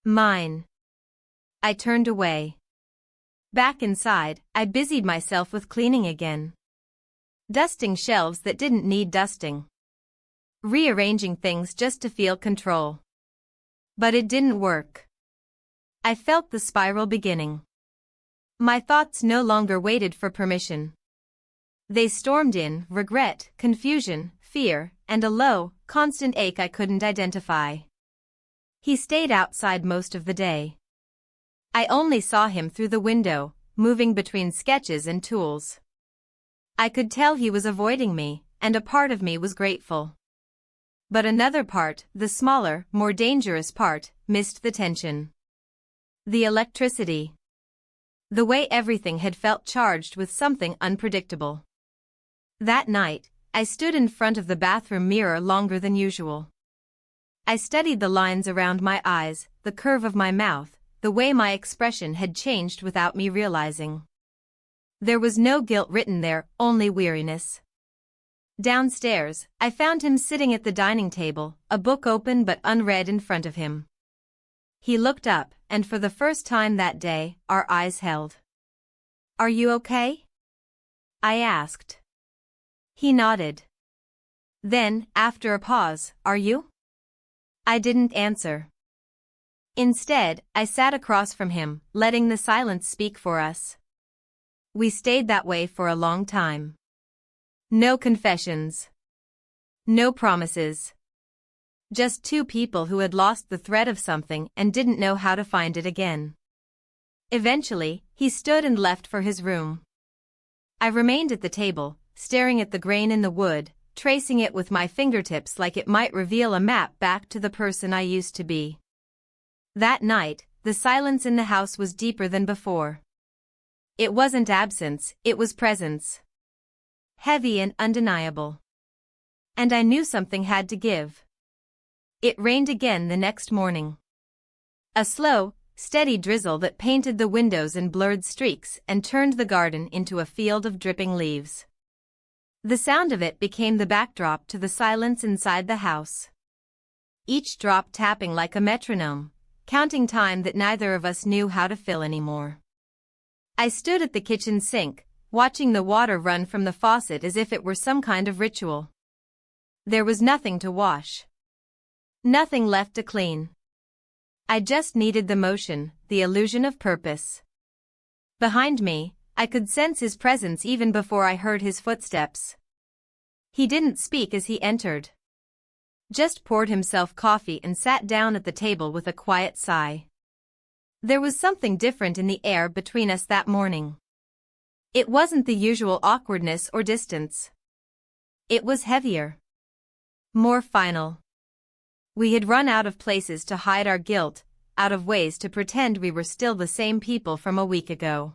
Mine. I turned away. Back inside, I busied myself with cleaning again. Dusting shelves that didn't need dusting. Rearranging things just to feel control. But it didn't work. I felt the spiral beginning. My thoughts no longer waited for permission. They stormed in, regret, confusion, fear, and a low, constant ache I couldn't identify. He stayed outside most of the day. I only saw him through the window, moving between sketches and tools. I could tell he was avoiding me, and a part of me was grateful. But another part, the smaller, more dangerous part, missed the tension. The electricity. The way everything had felt charged with something unpredictable. That night, I stood in front of the bathroom mirror longer than usual. I studied the lines around my eyes, the curve of my mouth, the way my expression had changed without me realizing. There was no guilt written there, only weariness. Downstairs, I found him sitting at the dining table, a book open but unread in front of him. He looked up, and for the first time that day, our eyes held. "Are you okay?" I asked. He nodded. Then, after a pause, "Are you?" I didn't answer. Instead, I sat across from him, letting the silence speak for us. We stayed that way for a long time. No confessions. No promises. Just two people who had lost the thread of something and didn't know how to find it again. Eventually, he stood and left for his room. I remained at the table, staring at the grain in the wood, tracing it with my fingertips like it might reveal a map back to the person I used to be. That night, the silence in the house was deeper than before. It wasn't absence, it was presence. Heavy and undeniable. And I knew something had to give. It rained again the next morning. A slow, steady drizzle that painted the windows in blurred streaks and turned the garden into a field of dripping leaves. The sound of it became the backdrop to the silence inside the house. Each drop tapping like a metronome, counting time that neither of us knew how to fill anymore. I stood at the kitchen sink, watching the water run from the faucet as if it were some kind of ritual. There was nothing to wash. Nothing left to clean. I just needed the motion, the illusion of purpose. Behind me, I could sense his presence even before I heard his footsteps. He didn't speak as he entered. Just poured himself coffee and sat down at the table with a quiet sigh. There was something different in the air between us that morning. It wasn't the usual awkwardness or distance. It was heavier. More final. We had run out of places to hide our guilt, out of ways to pretend we were still the same people from a week ago.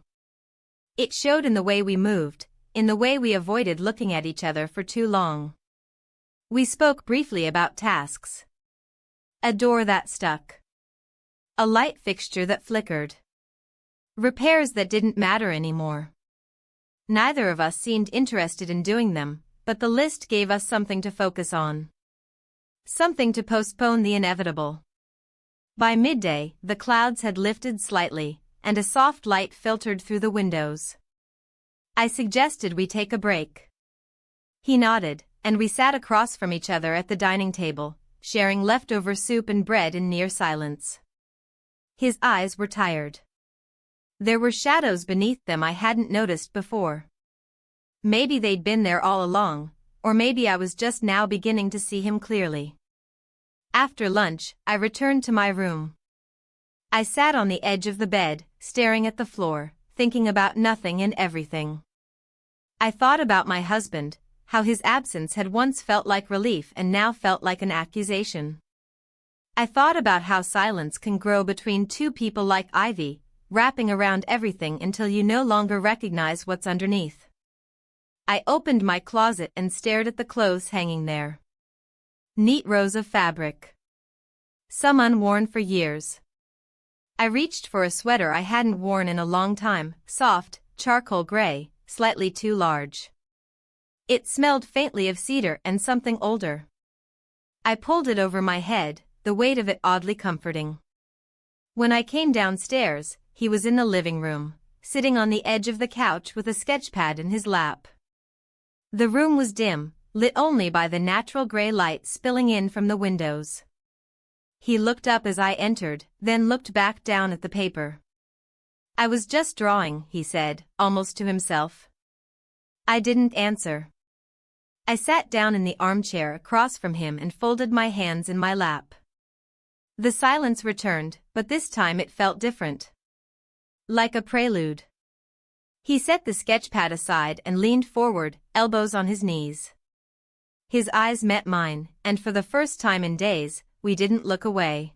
It showed in the way we moved, in the way we avoided looking at each other for too long. We spoke briefly about tasks. A door that stuck. A light fixture that flickered. Repairs that didn't matter anymore. Neither of us seemed interested in doing them, but the list gave us something to focus on. Something to postpone the inevitable. By midday, the clouds had lifted slightly, and a soft light filtered through the windows. I suggested we take a break. He nodded, and we sat across from each other at the dining table, sharing leftover soup and bread in near silence. His eyes were tired. There were shadows beneath them I hadn't noticed before. Maybe they'd been there all along, or maybe I was just now beginning to see him clearly. After lunch, I returned to my room. I sat on the edge of the bed, staring at the floor, thinking about nothing and everything. I thought about my husband, how his absence had once felt like relief and now felt like an accusation. I thought about how silence can grow between two people like ivy, wrapping around everything until you no longer recognize what's underneath. I opened my closet and stared at the clothes hanging there. Neat rows of fabric. Some unworn for years. I reached for a sweater I hadn't worn in a long time, soft, charcoal gray, slightly too large. It smelled faintly of cedar and something older. I pulled it over my head, the weight of it oddly comforting. When I came downstairs, he was in the living room, sitting on the edge of the couch with a sketchpad in his lap. The room was dim, lit only by the natural gray light spilling in from the windows. He looked up as I entered, then looked back down at the paper. "I was just drawing," he said, almost to himself. I didn't answer. I sat down in the armchair across from him and folded my hands in my lap. The silence returned, but this time it felt different. Like a prelude. He set the sketchpad aside and leaned forward, elbows on his knees. His eyes met mine, and for the first time in days, we didn't look away.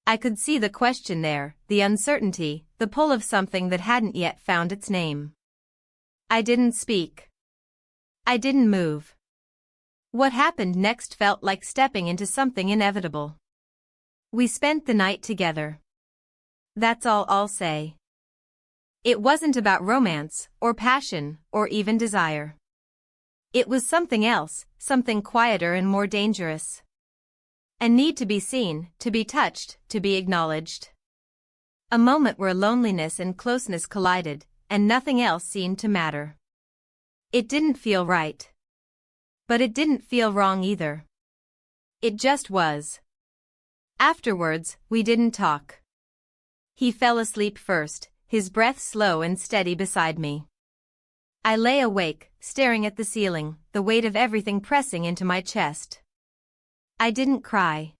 I could see the question there, the uncertainty, the pull of something that hadn't yet found its name. I didn't speak. I didn't move. What happened next felt like stepping into something inevitable. We spent the night together. That's all I'll say. It wasn't about romance, or passion, or even desire. It was something else, something quieter and more dangerous. A need to be seen, to be touched, to be acknowledged. A moment where loneliness and closeness collided, and nothing else seemed to matter. It didn't feel right. But it didn't feel wrong either. It just was. Afterwards, we didn't talk. He fell asleep first, his breath slow and steady beside me. I lay awake, staring at the ceiling, the weight of everything pressing into my chest. I didn't cry.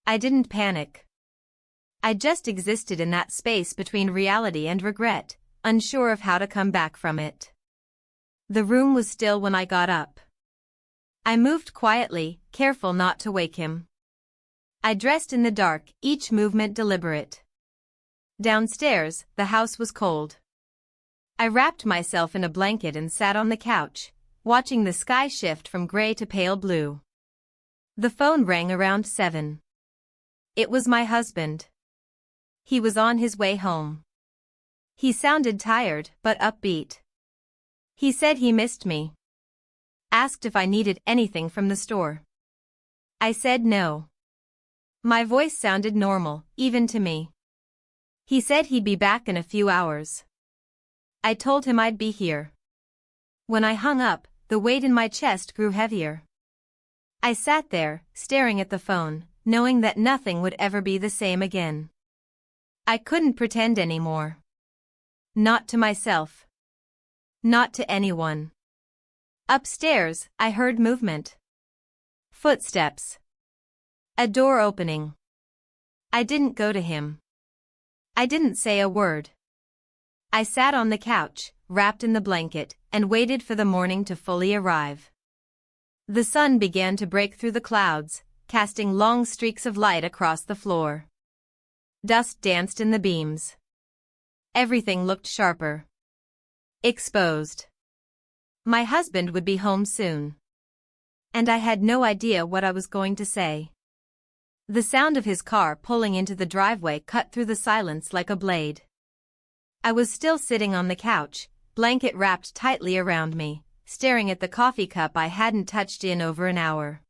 I didn't panic. I just existed in that space between reality and regret, unsure of how to come back from it. The room was still when I got up. I moved quietly, careful not to wake him. I dressed in the dark, each movement deliberate. Downstairs, the house was cold. I wrapped myself in a blanket and sat on the couch, watching the sky shift from gray to pale blue. The phone rang around 7. It was my husband. He was on his way home. He sounded tired, but upbeat. He said he missed me. Asked if I needed anything from the store. I said no. My voice sounded normal, even to me. He said he'd be back in a few hours. I told him I'd be here. When I hung up, the weight in my chest grew heavier. I sat there, staring at the phone, knowing that nothing would ever be the same again. I couldn't pretend anymore. Not to myself. Not to anyone. Upstairs, I heard movement. Footsteps. A door opening. I didn't go to him. I didn't say a word. I sat on the couch, wrapped in the blanket, and waited for the morning to fully arrive. The sun began to break through the clouds, casting long streaks of light across the floor. Dust danced in the beams. Everything looked sharper. Exposed. My husband would be home soon. And I had no idea what I was going to say. The sound of his car pulling into the driveway cut through the silence like a blade. I was still sitting on the couch, blanket wrapped tightly around me, staring at the coffee cup I hadn't touched in over an hour.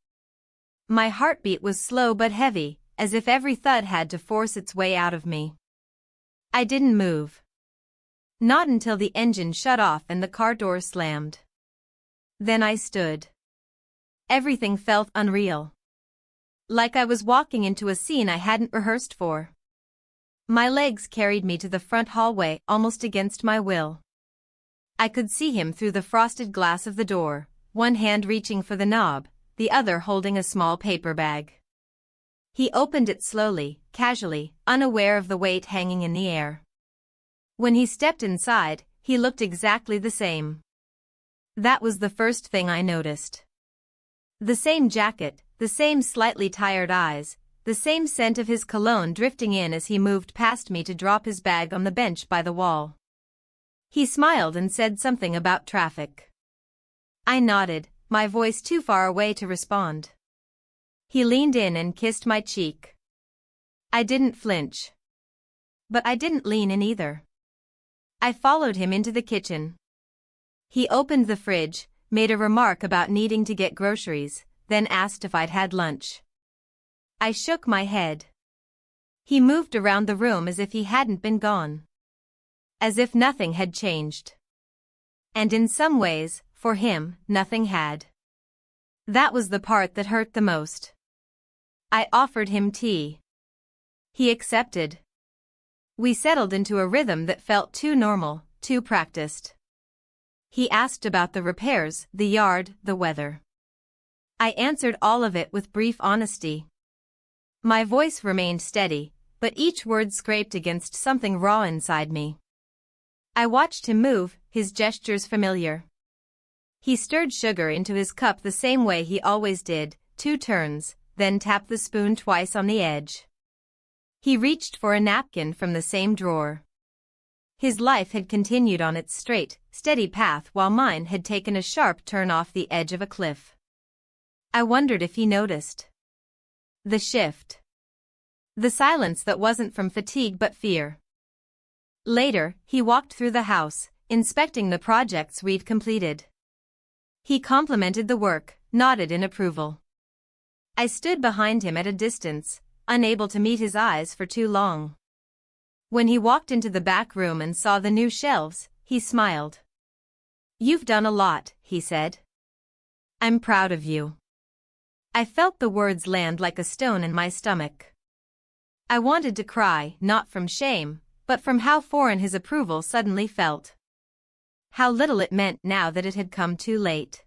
My heartbeat was slow but heavy, as if every thud had to force its way out of me. I didn't move. Not until the engine shut off and the car door slammed. Then I stood. Everything felt unreal. Like I was walking into a scene I hadn't rehearsed for. My legs carried me to the front hallway almost against my will. I could see him through the frosted glass of the door, one hand reaching for the knob, the other holding a small paper bag. He opened it slowly, casually, unaware of the weight hanging in the air. When he stepped inside, he looked exactly the same. That was the first thing I noticed. The same jacket, the same slightly tired eyes, the same scent of his cologne drifting in as he moved past me to drop his bag on the bench by the wall. He smiled and said something about traffic. I nodded, my voice too far away to respond. He leaned in and kissed my cheek. I didn't flinch. But I didn't lean in either. I followed him into the kitchen. He opened the fridge, made a remark about needing to get groceries, then asked if I'd had lunch. I shook my head. He moved around the room as if he hadn't been gone. As if nothing had changed. And in some ways, for him, nothing had. That was the part that hurt the most. I offered him tea. He accepted. We settled into a rhythm that felt too normal, too practiced. He asked about the repairs, the yard, the weather. I answered all of it with brief honesty. My voice remained steady, but each word scraped against something raw inside me. I watched him move, his gestures familiar. He stirred sugar into his cup the same way he always did, 2 turns, then tapped the spoon twice on the edge. He reached for a napkin from the same drawer. His life had continued on its straight, steady path while mine had taken a sharp turn off the edge of a cliff. I wondered if he noticed. The shift. The silence that wasn't from fatigue but fear. Later, he walked through the house, inspecting the projects we'd completed. He complimented the work, nodded in approval. I stood behind him at a distance, unable to meet his eyes for too long. When he walked into the back room and saw the new shelves, he smiled. "You've done a lot," he said. "I'm proud of you." I felt the words land like a stone in my stomach. I wanted to cry, not from shame, but from how foreign his approval suddenly felt. How little it meant now that it had come too late.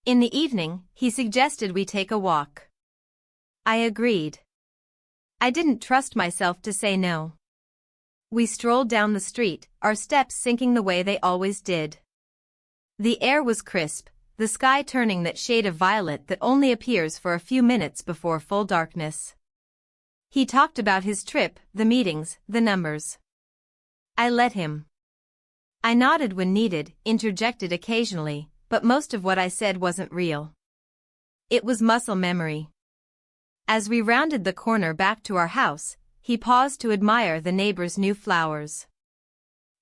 In the evening, he suggested we take a walk. I agreed. I didn't trust myself to say no. We strolled down the street, our steps sinking the way they always did. The air was crisp, the sky turning that shade of violet that only appears for a few minutes before full darkness. He talked about his trip, the meetings, the numbers. I let him. I nodded when needed, interjected occasionally, but most of what I said wasn't real. It was muscle memory. As we rounded the corner back to our house, he paused to admire the neighbor's new flowers.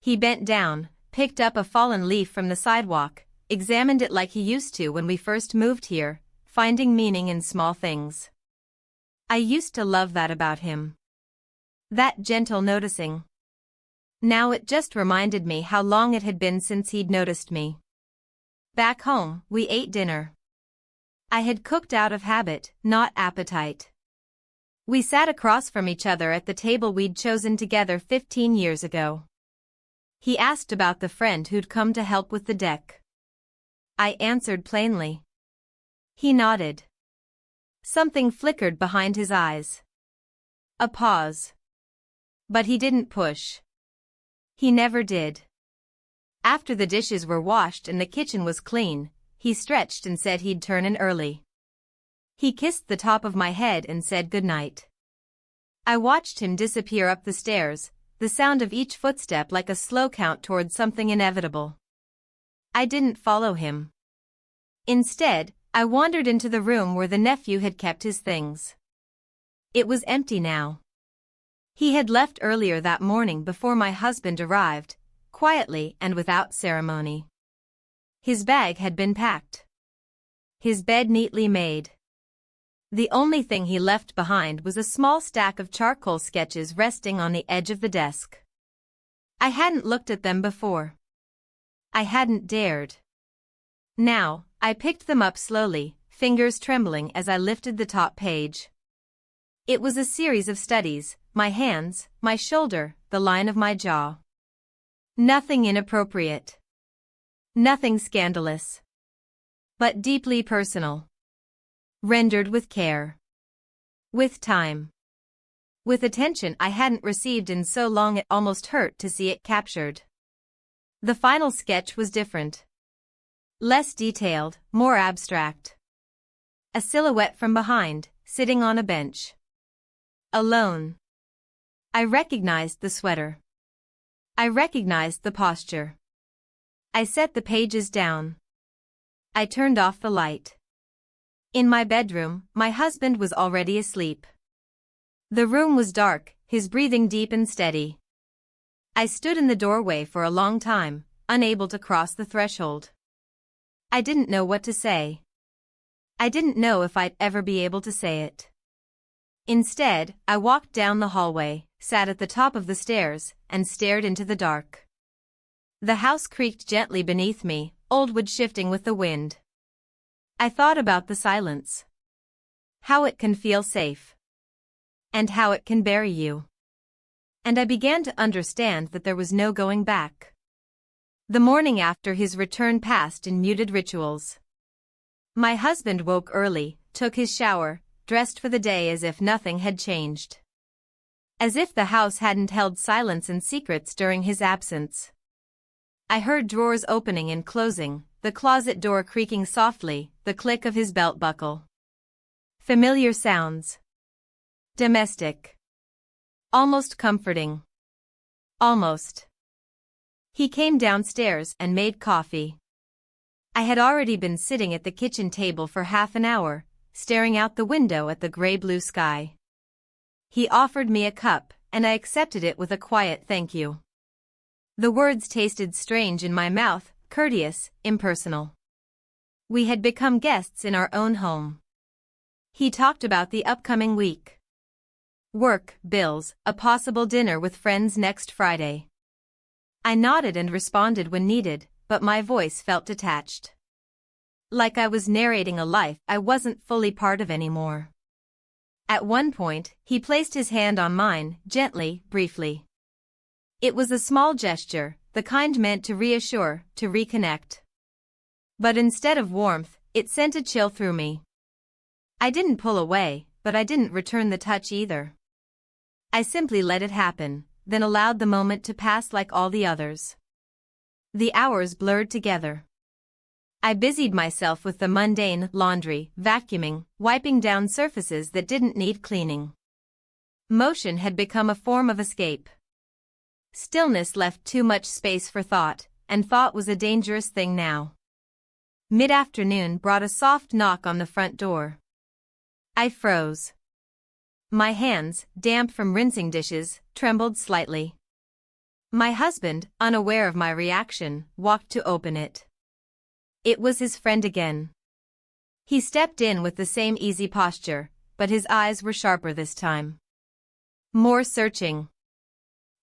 He bent down, picked up a fallen leaf from the sidewalk, examined it like he used to when we first moved here, finding meaning in small things. I used to love that about him. That gentle noticing. Now it just reminded me how long it had been since he'd noticed me. Back home, we ate dinner. I had cooked out of habit, not appetite. We sat across from each other at the table we'd chosen together 15 years ago. He asked about the friend who'd come to help with the deck. I answered plainly. He nodded. Something flickered behind his eyes. A pause. But he didn't push. He never did. After the dishes were washed and the kitchen was clean, he stretched and said he'd turn in early. He kissed the top of my head and said goodnight. I watched him disappear up the stairs, the sound of each footstep like a slow count toward something inevitable. I didn't follow him. Instead, I wandered into the room where the nephew had kept his things. It was empty now. He had left earlier that morning before my husband arrived, quietly and without ceremony. His bag had been packed. His bed neatly made. The only thing he left behind was a small stack of charcoal sketches resting on the edge of the desk. I hadn't looked at them before. I hadn't dared. Now, I picked them up slowly, fingers trembling as I lifted the top page. It was a series of studies, my hands, my shoulder, the line of my jaw. Nothing inappropriate. Nothing scandalous. But deeply personal. Rendered with care. With time. With attention I hadn't received in so long it almost hurt to see it captured. The final sketch was different. Less detailed, more abstract. A silhouette from behind, sitting on a bench. Alone. I recognized the sweater. I recognized the posture. I set the pages down. I turned off the light. In my bedroom, my husband was already asleep. The room was dark, his breathing deep and steady. I stood in the doorway for a long time, unable to cross the threshold. I didn't know what to say. I didn't know if I'd ever be able to say it. Instead, I walked down the hallway, sat at the top of the stairs, and stared into the dark. The house creaked gently beneath me, old wood shifting with the wind. I thought about the silence. How it can feel safe. And how it can bury you. And I began to understand that there was no going back. The morning after his return passed in muted rituals. My husband woke early, took his shower, dressed for the day as if nothing had changed. As if the house hadn't held silence and secrets during his absence. I heard drawers opening and closing, the closet door creaking softly, the click of his belt buckle. Familiar sounds. Domestic. Almost comforting. Almost. He came downstairs and made coffee. I had already been sitting at the kitchen table for half an hour, staring out the window at the gray-blue sky. He offered me a cup, and I accepted it with a quiet thank you. The words tasted strange in my mouth, courteous, impersonal. We had become guests in our own home. He talked about the upcoming week. Work, bills, a possible dinner with friends next Friday. I nodded and responded when needed, but my voice felt detached. Like I was narrating a life I wasn't fully part of anymore. At one point, he placed his hand on mine, gently, briefly. It was a small gesture, the kind meant to reassure, to reconnect. But instead of warmth, it sent a chill through me. I didn't pull away, but I didn't return the touch either. I simply let it happen, then allowed the moment to pass like all the others. The hours blurred together. I busied myself with the mundane laundry, vacuuming, wiping down surfaces that didn't need cleaning. Motion had become a form of escape. Stillness left too much space for thought, and thought was a dangerous thing now. Mid-afternoon brought a soft knock on the front door. I froze. My hands, damp from rinsing dishes, trembled slightly. My husband, unaware of my reaction, walked to open it. It was his friend again. He stepped in with the same easy posture, but his eyes were sharper this time. More searching.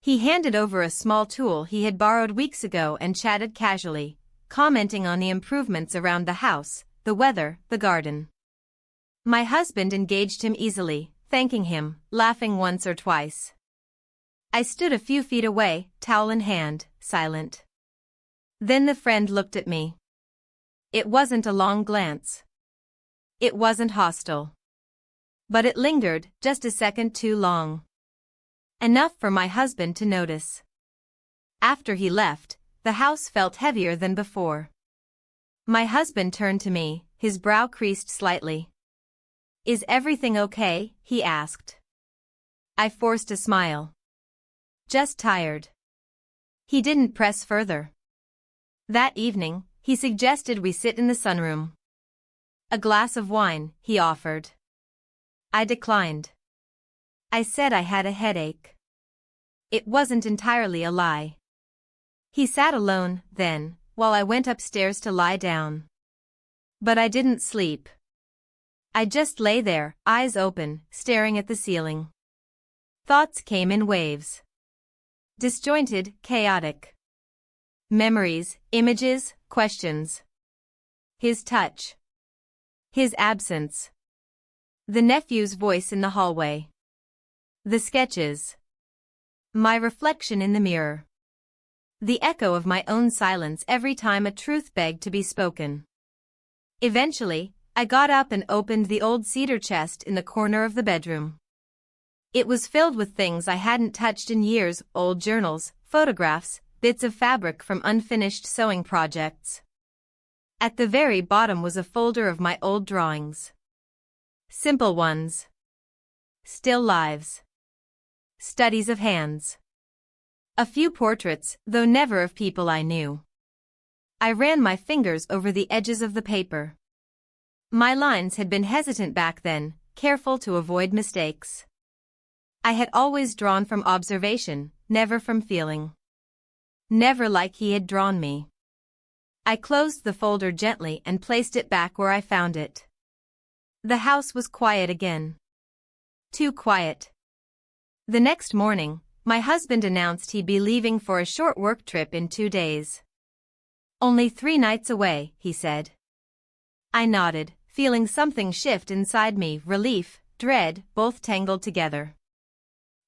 He handed over a small tool he had borrowed weeks ago and chatted casually, commenting on the improvements around the house, the weather, the garden. My husband engaged him easily, thanking him, laughing once or twice. I stood a few feet away, towel in hand, silent. Then the friend looked at me. It wasn't a long glance. It wasn't hostile. But it lingered, just a second too long. Enough for my husband to notice. After he left, the house felt heavier than before. My husband turned to me, his brow creased slightly. Is everything okay? He asked. I forced a smile. Just tired. He didn't press further. That evening, he suggested we sit in the sunroom. A glass of wine, he offered. I declined. I said I had a headache. It wasn't entirely a lie. He sat alone, then, while I went upstairs to lie down. But I didn't sleep. I just lay there, eyes open, staring at the ceiling. Thoughts came in waves. Disjointed, chaotic. Memories, images, questions. His touch. His absence. The nephew's voice in the hallway. The sketches. My reflection in the mirror. The echo of my own silence every time a truth begged to be spoken. Eventually, I got up and opened the old cedar chest in the corner of the bedroom. It was filled with things I hadn't touched in years, old journals, photographs, bits of fabric from unfinished sewing projects. At the very bottom was a folder of my old drawings. Simple ones. Still lives. Studies of hands. A few portraits, though never of people I knew. I ran my fingers over the edges of the paper. My lines had been hesitant back then, careful to avoid mistakes. I had always drawn from observation, never from feeling. Never like he had drawn me. I closed the folder gently and placed it back where I found it. The house was quiet again. Too quiet. The next morning, my husband announced he'd be leaving for a short work trip in 2 days. Only 3 nights away, he said. I nodded, feeling something shift inside me, relief, dread, both tangled together.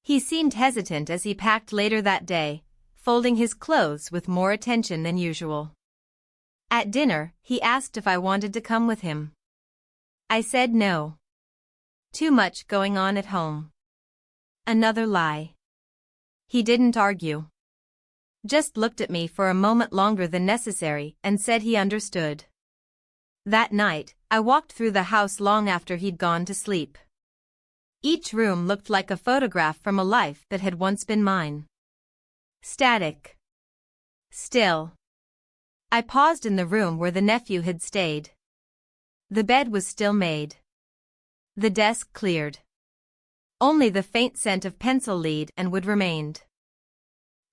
He seemed hesitant as he packed later that day, folding his clothes with more attention than usual. At dinner, he asked if I wanted to come with him. I said no. Too much going on at home. Another lie. He didn't argue. Just looked at me for a moment longer than necessary and said he understood. That night, I walked through the house long after he'd gone to sleep. Each room looked like a photograph from a life that had once been mine. Static. Still. I paused in the room where the nephew had stayed. The bed was still made. The desk cleared. Only the faint scent of pencil lead and wood remained.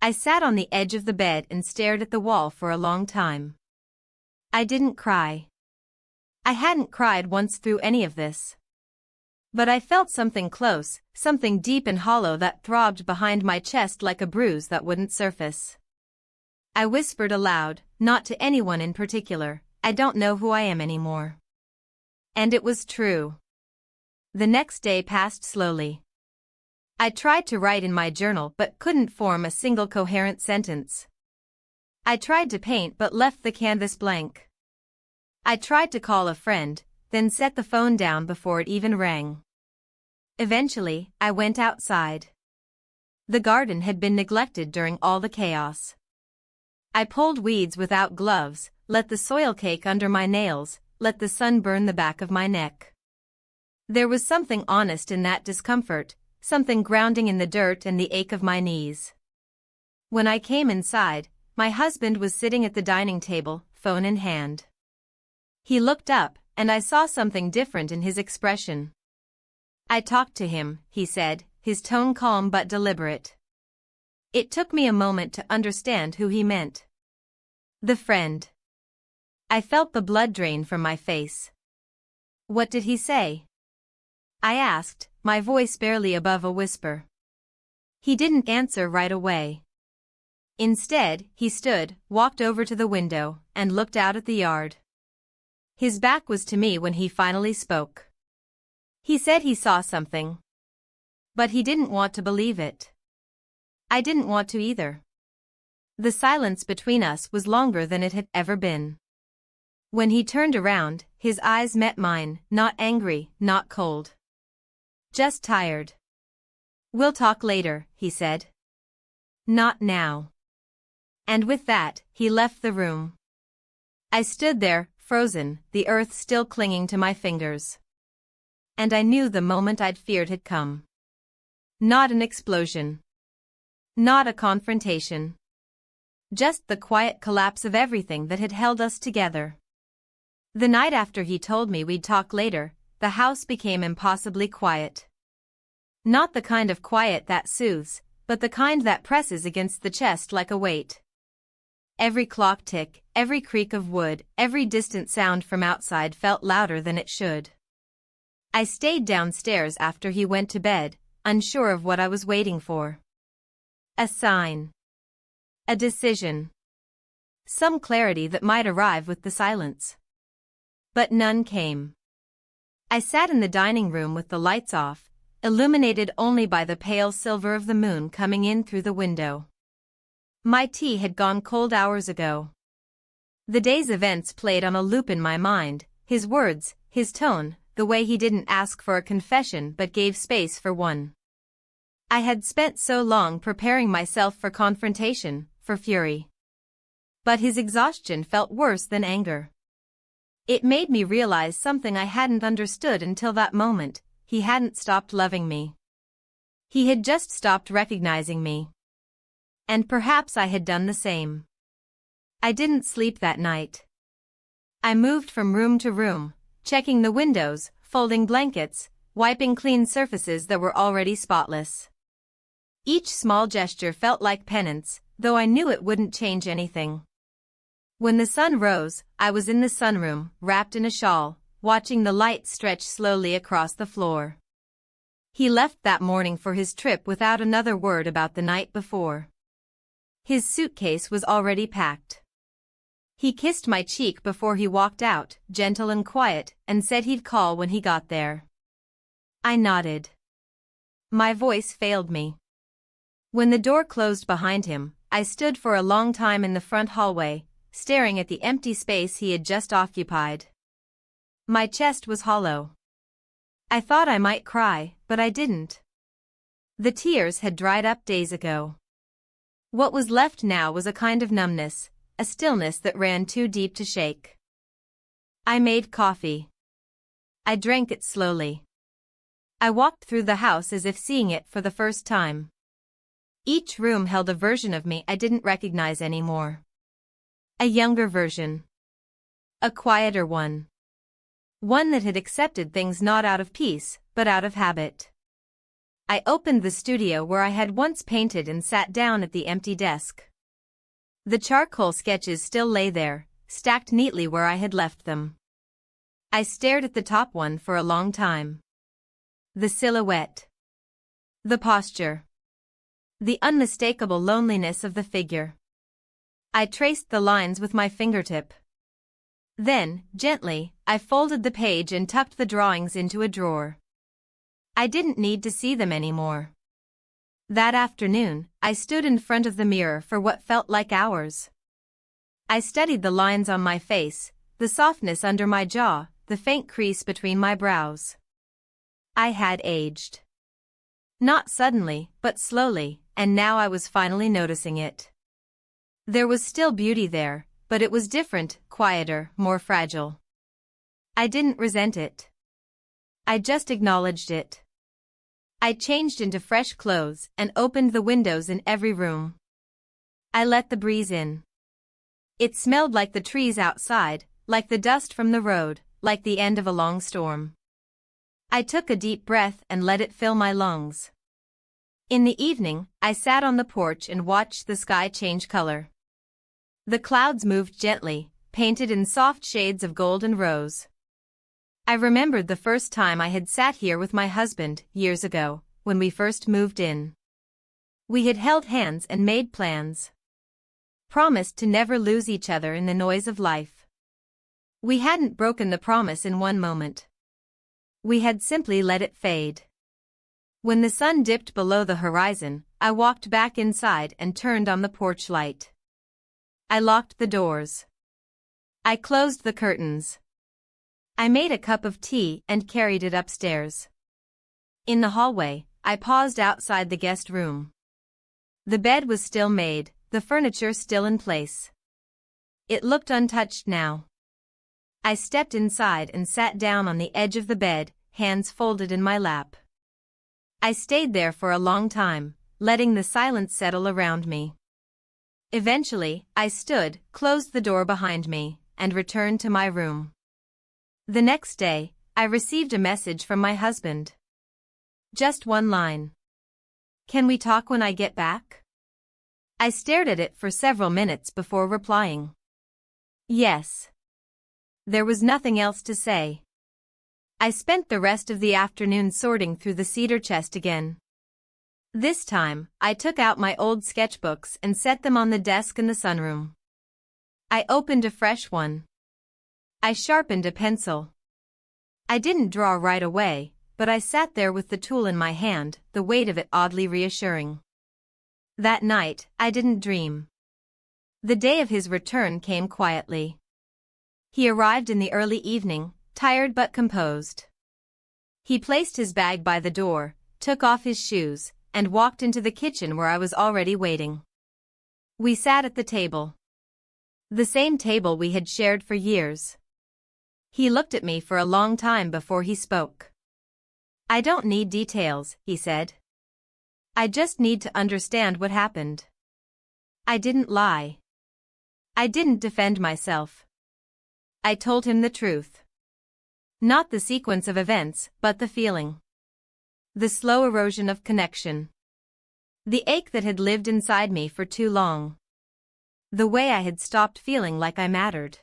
I sat on the edge of the bed and stared at the wall for a long time. I didn't cry. I hadn't cried once through any of this. But I felt something close, something deep and hollow that throbbed behind my chest like a bruise that wouldn't surface. I whispered aloud, not to anyone in particular, I don't know who I am anymore. And it was true. The next day passed slowly. I tried to write in my journal but couldn't form a single coherent sentence. I tried to paint but left the canvas blank. I tried to call a friend, then set the phone down before it even rang. Eventually, I went outside. The garden had been neglected during all the chaos. I pulled weeds without gloves, let the soil cake under my nails, let the sun burn the back of my neck. There was something honest in that discomfort, something grounding in the dirt and the ache of my knees. When I came inside, my husband was sitting at the dining table, phone in hand. He looked up, and I saw something different in his expression. I talked to him, he said, his tone calm but deliberate. It took me a moment to understand who he meant. The friend. I felt the blood drain from my face. What did he say? I asked, my voice barely above a whisper. He didn't answer right away. Instead, he stood, walked over to the window, and looked out at the yard. His back was to me when he finally spoke. He said he saw something. But he didn't want to believe it. I didn't want to either. The silence between us was longer than it had ever been. When he turned around, his eyes met mine, not angry, not cold. Just tired. We'll talk later, he said. Not now. And with that, he left the room. I stood there, frozen, the earth still clinging to my fingers. and I knew the moment I'd feared had come. Not an explosion. Not a confrontation. Just the quiet collapse of everything that had held us together. The night after he told me we'd talk later, the house became impossibly quiet. Not the kind of quiet that soothes, but the kind that presses against the chest like a weight. Every clock tick, every creak of wood, every distant sound from outside felt louder than it should. I stayed downstairs after he went to bed, unsure of what I was waiting for. A sign. A decision. Some clarity that might arrive with the silence. But none came. I sat in the dining room with the lights off, illuminated only by the pale silver of the moon coming in through the window. My tea had gone cold hours ago. The day's events played on a loop in my mind, his words, his tone, the way he didn't ask for a confession but gave space for one. I had spent so long preparing myself for confrontation, for fury. But his exhaustion felt worse than anger. It made me realize something I hadn't understood until that moment: he hadn't stopped loving me. He had just stopped recognizing me. And perhaps I had done the same. I didn't sleep that night. I moved from room to room, checking the windows, folding blankets, wiping clean surfaces that were already spotless. Each small gesture felt like penance, though I knew it wouldn't change anything. When the sun rose, I was in the sunroom, wrapped in a shawl, watching the light stretch slowly across the floor. He left that morning for his trip without another word about the night before. His suitcase was already packed. He kissed my cheek before he walked out, gentle and quiet, and said he'd call when he got there. I nodded. My voice failed me. When the door closed behind him, I stood for a long time in the front hallway, staring at the empty space he had just occupied. My chest was hollow. I thought I might cry, but I didn't. The tears had dried up days ago. What was left now was a kind of numbness, a stillness that ran too deep to shake. I made coffee. I drank it slowly. I walked through the house as if seeing it for the first time. Each room held a version of me I didn't recognize anymore. A younger version. A quieter one. One that had accepted things not out of peace, but out of habit. I opened the studio where I had once painted and sat down at the empty desk. The charcoal sketches still lay there, stacked neatly where I had left them. I stared at the top one for a long time. The silhouette. The posture. The unmistakable loneliness of the figure. I traced the lines with my fingertip. Then, gently, I folded the page and tucked the drawings into a drawer. I didn't need to see them anymore. That afternoon, I stood in front of the mirror for what felt like hours. I studied the lines on my face, the softness under my jaw, the faint crease between my brows. I had aged. Not suddenly, but slowly, and now I was finally noticing it. There was still beauty there, but it was different, quieter, more fragile. I didn't resent it. I just acknowledged it. I changed into fresh clothes and opened the windows in every room. I let the breeze in. It smelled like the trees outside, like the dust from the road, like the end of a long storm. I took a deep breath and let it fill my lungs. In the evening, I sat on the porch and watched the sky change color. The clouds moved gently, painted in soft shades of gold and rose. I remembered the first time I had sat here with my husband, years ago, when we first moved in. We had held hands and made plans. Promised to never lose each other in the noise of life. We hadn't broken the promise in one moment. We had simply let it fade. When the sun dipped below the horizon, I walked back inside and turned on the porch light. I locked the doors. I closed the curtains. I made a cup of tea and carried it upstairs. In the hallway, I paused outside the guest room. The bed was still made, the furniture still in place. It looked untouched now. I stepped inside and sat down on the edge of the bed, hands folded in my lap. I stayed there for a long time, letting the silence settle around me. Eventually, I stood, closed the door behind me, and returned to my room. The next day, I received a message from my husband. Just one line. "Can we talk when I get back?" I stared at it for several minutes before replying. Yes. There was nothing else to say. I spent the rest of the afternoon sorting through the cedar chest again. This time, I took out my old sketchbooks and set them on the desk in the sunroom. I opened a fresh one. I sharpened a pencil. I didn't draw right away, but I sat there with the tool in my hand, the weight of it oddly reassuring. That night, I didn't dream. The day of his return came quietly. He arrived in the early evening, tired but composed. He placed his bag by the door, took off his shoes, and walked into the kitchen where I was already waiting. We sat at the table. The same table we had shared for years. He looked at me for a long time before he spoke. "I don't need details," he said. "I just need to understand what happened." I didn't lie. I didn't defend myself. I told him the truth. Not the sequence of events, but the feeling. The slow erosion of connection. The ache that had lived inside me for too long. The way I had stopped feeling like I mattered.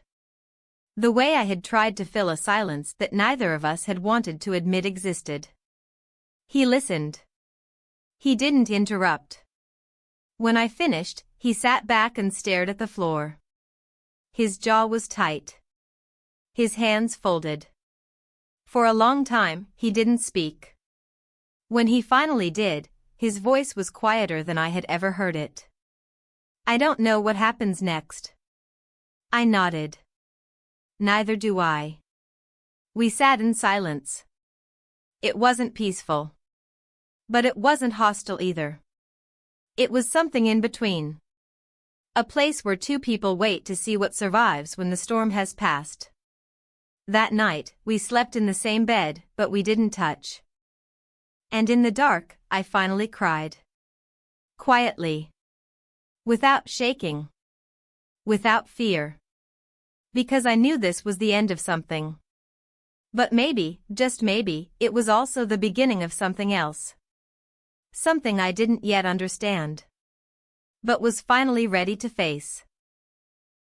The way I had tried to fill a silence that neither of us had wanted to admit existed. He listened. He didn't interrupt. When I finished, he sat back and stared at the floor. His jaw was tight. His hands folded. For a long time, he didn't speak. When he finally did, his voice was quieter than I had ever heard it. "I don't know what happens next." I nodded. "Neither do I." We sat in silence. It wasn't peaceful. But it wasn't hostile either. It was something in between. A place where two people wait to see what survives when the storm has passed. That night, we slept in the same bed, but we didn't touch. And in the dark, I finally cried. Quietly. Without shaking. Without fear. Because I knew this was the end of something. But maybe, just maybe, it was also the beginning of something else. Something I didn't yet understand. But was finally ready to face.